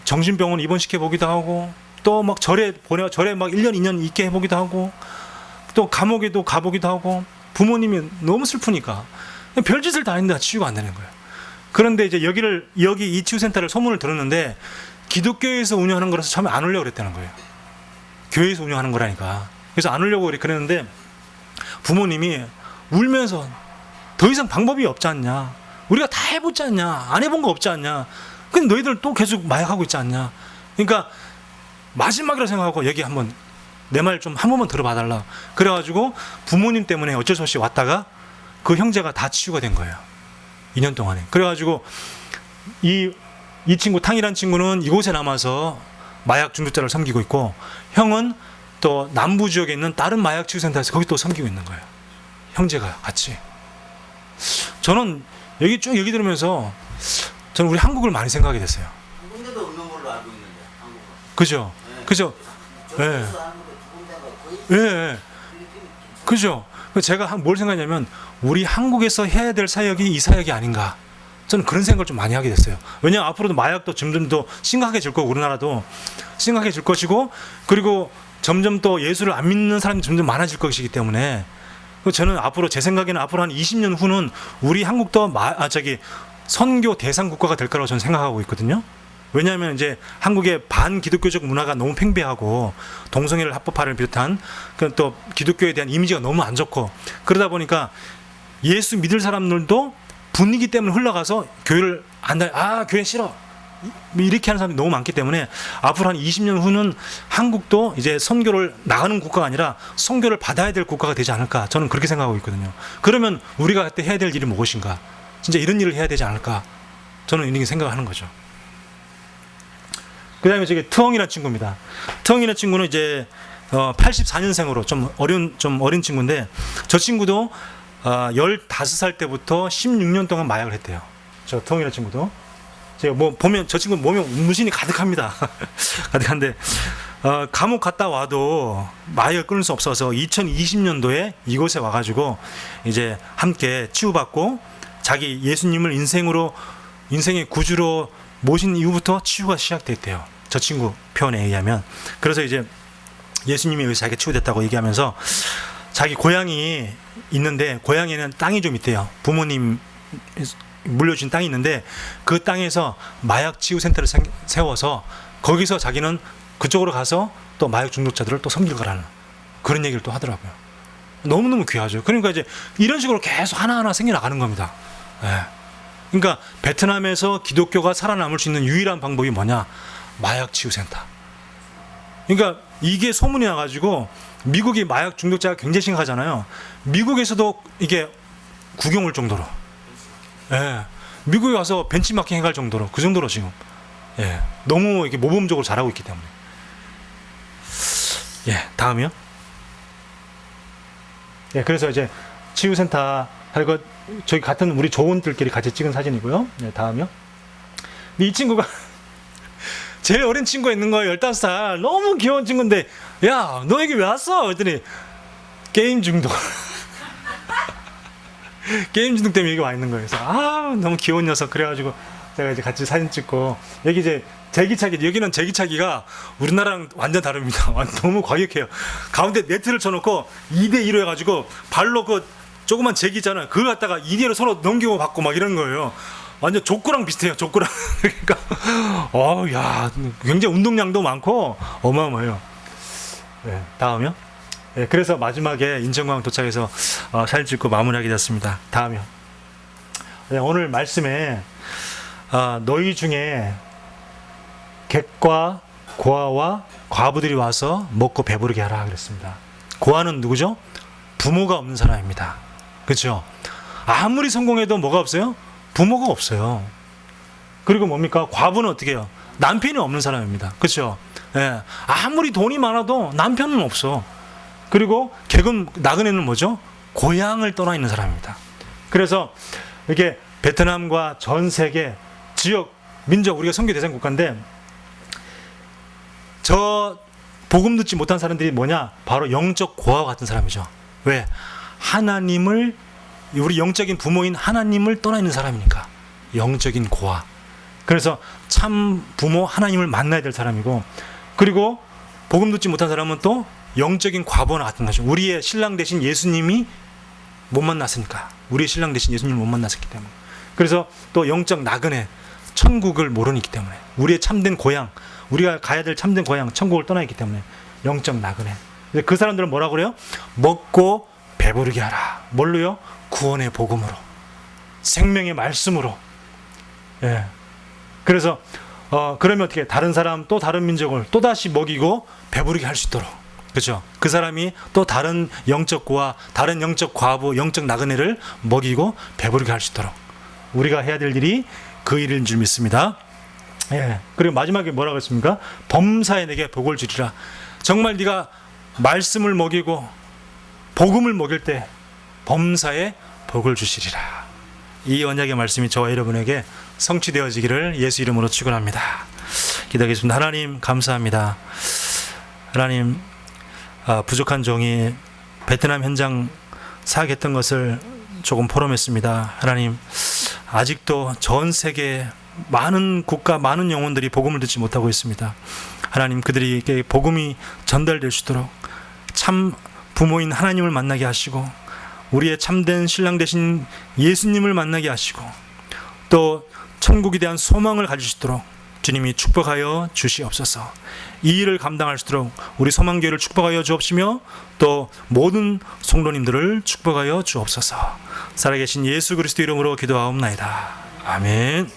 정신병원 입원시켜 보기도 하고 또 막 절에 막 1년 2년 있게 해보기도 하고 또 감옥에도 가보기도 하고 부모님이 너무 슬프니까 별짓을 다 했는데 치유가 안 되는 거예요. 그런데 이제 여기 이 치유센터를 소문을 들었는데 기독교에서 운영하는 거라서 처음에 안 오려고 그랬다는 거예요. 교회에서 운영하는 거라니까. 그래서 안 오려고 그랬는데 부모님이 울면서 더 이상 방법이 없지 않냐. 우리가 다 해보지 않냐. 안 해본 거 없지 않냐. 근데 너희들 또 계속 마약하고 있지 않냐. 그러니까 마지막이라 생각하고 여기 한번 내 말 좀 한 번만 들어봐달라. 그래가지고 부모님 때문에 어쩔 수 없이 왔다가 그 형제가 다 치유가 된 거예요. 2년 동안에. 그래가지고 이 친구 탕이란 친구는 이곳에 남아서 마약 중독자를 섬기고 있고 형은 또 남부 지역에 있는 다른 마약 치유센터에서 거기 또 섬기고 있는 거예요. 형제가 같이. 저는 여기 쭉 얘기 들으면서 저는 우리 한국을 많이 생각하게 됐어요. 한 군데도 없는 걸로 알고 있는데 한국은. 그죠? 네. 그죠? 예. 저기서 하는 거 두 군데가 거의 예. 필리핀이 그죠? 제가 뭘 생각하냐면 우리 한국에서 해야 될 사역이 이 사역이 아닌가. 저는 그런 생각을 좀 많이 하게 됐어요. 왜냐하면 앞으로도 마약도 점점 더 심각해질 거고 우리나라도 심각해질 것이고 그리고 점점 또 예수를 안 믿는 사람이 점점 많아질 것이기 때문에 저는 앞으로 제 생각에는 앞으로 한 20년 후는 우리 한국도 선교 대상 국가가 될 거라고 저는 생각하고 있거든요. 왜냐하면 이제 한국의 반기독교적 문화가 너무 팽배하고 동성애를 합법화를 비롯한 또 기독교에 대한 이미지가 너무 안 좋고 그러다 보니까 예수 믿을 사람들도 분위기 때문에 흘러가서 교회를 교회 싫어 이렇게 하는 사람이 너무 많기 때문에 앞으로 한 20년 후는 한국도 이제 선교를 나가는 국가가 아니라 선교를 받아야 될 국가가 되지 않을까 저는 그렇게 생각하고 있거든요. 그러면 우리가 그때 해야 될 일이 무엇인가? 진짜 이런 일을 해야 되지 않을까? 저는 이렇게 생각하는 거죠. 그 다음에 저기 트엉이라는 친구입니다. 트엉이라는 친구는 이제 84년생으로 좀 어린 친구인데 저 친구도 15살 때부터 16년 동안 마약을 했대요. 저 트엉이라는 친구도. 제가 보면 저 친구 몸에 문신이 가득합니다. 가득한데 감옥 갔다 와도 마약을 끊을 수 없어서 2020년도에 이곳에 와가지고 이제 함께 치유받고 자기 예수님을 인생의 구주로 모신 이후부터 치유가 시작됐대요. 저 친구 표현에 의하면. 그래서 이제 예수님에 의해서 자기가 치유됐다고 얘기하면서 자기 고향이 있는데 고향에는 땅이 좀 있대요. 부모님 물려준 땅이 있는데 그 땅에서 마약 치유 센터를 세워서 거기서 자기는 그쪽으로 가서 또 마약 중독자들을 또 섬길 거라는 그런 얘기를 또 하더라고요. 너무너무 귀하죠. 그러니까 이제 이런 식으로 계속 하나하나 생겨나가는 겁니다. 예. 그러니까 베트남에서 기독교가 살아남을 수 있는 유일한 방법이 뭐냐? 마약 치유 센터. 그러니까 이게 소문이 나가지고 미국이 마약 중독자가 굉장히 심각하잖아요. 미국에서도 이게 구경 올 정도로. 예. 미국에 와서 벤치마킹 해갈 정도로 그 정도로 지금 너무 이렇게 모범적으로 잘하고 있기 때문에. 다음이요. 그래서 이제 치유센터 할것 저희 같은 우리 조원들끼리 같이 찍은 사진이고요. 다음이요. 이 친구가 제일 어린 친구가 있는 거예요. 15살. 너무 귀여운 친구인데 야, 너 여기 왜 왔어? 그랬더니 게임 중독. 게임 중독 때문에 여기 와 있는 거예요. 그래서 너무 귀여운 녀석. 그래가지고 제가 이제 같이 사진 찍고 여기 이제 제기차기 여기는 제기차기가 우리나라랑 완전 다릅니다. 너무 과격해요. 가운데 네트를 쳐놓고 2대2로 해가지고 발로 그 조그만 제기 있잖아요. 그걸 갖다가 2대1로 서로 넘기고 받고 막 이런 거예요. 완전 족구랑 비슷해요. 족구랑. 그러니까 야, 굉장히 운동량도 많고 어마어마해요. 다음이요. 그래서 마지막에 인천공항 도착해서 사진 찍고 마무리하게 됐습니다. 다음이요. 오늘 말씀에 너희 중에 객과 고아와 과부들이 와서 먹고 배부르게 하라 그랬습니다. 고아는 누구죠? 부모가 없는 사람입니다. 그렇죠? 아무리 성공해도 뭐가 없어요? 부모가 없어요. 그리고 뭡니까? 과부는 어떻게 해요? 남편이 없는 사람입니다. 그렇죠? 아무리 돈이 많아도 남편은 없어. 그리고 나그네는 뭐죠? 고향을 떠나 있는 사람입니다. 그래서 이게 베트남과 전 세계 지역 민족 우리가 선교 대상 국가인데 저 복음 듣지 못한 사람들이 뭐냐? 바로 영적 고아와 같은 사람이죠. 왜? 우리 영적인 부모인 하나님을 떠나 있는 사람이니까. 영적인 고아. 그래서 참 부모 하나님을 만나야 될 사람이고, 그리고 복음 듣지 못한 사람은 또 영적인 과부와 같은 거죠. 우리의 신랑 되신 예수님이 못 만났으니까. 우리의 신랑 되신 예수님을 못 만났었기 때문에. 그래서 또 영적 나그네, 천국을 모르기 때문에. 우리의 참된 고향, 우리가 가야 될 참된 고향, 천국을 떠나 있기 때문에 영적 나그네. 그 사람들은 뭐라고 그래요? 먹고 배부르게 하라. 뭘로요? 구원의 복음으로, 생명의 말씀으로. 그래서 그러면 어떻게 다른 사람 또 다른 민족을 또 다시 먹이고 배부르게 할 수 있도록, 그렇죠? 그 사람이 또 다른 영적 고아, 다른 영적 과부, 영적 나그네를 먹이고 배부르게 할 수 있도록 우리가 해야 될 일이 그 일인 줄 믿습니다. 그리고 마지막에 뭐라고 했습니까? 범사에 내게 복을 주리라. 정말 네가 말씀을 먹이고 복음을 먹일 때 범사에 복을 주시리라. 이 언약의 말씀이 저와 여러분에게 성취되어지기를 예수 이름으로 축원합니다. 기도하겠습니다. 하나님 감사합니다. 하나님 부족한 종이 베트남 현장 사역했던 것을 조금 포럼했습니다. 하나님, 아직도 전 세계 많은 국가, 많은 영혼들이 복음을 듣지 못하고 있습니다. 하나님, 그들에게 복음이 전달될 수 있도록 참 부모인 하나님을 만나게 하시고 우리의 참된 신랑 되신 예수님을 만나게 하시고 또 천국에 대한 소망을 가질 수 있도록 주님이 축복하여 주시옵소서. 이 일을 감당할 수 있도록 우리 소망교회를 축복하여 주옵시며 또 모든 성도님들을 축복하여 주옵소서. 살아계신 예수 그리스도 이름으로 기도하옵나이다. 아멘.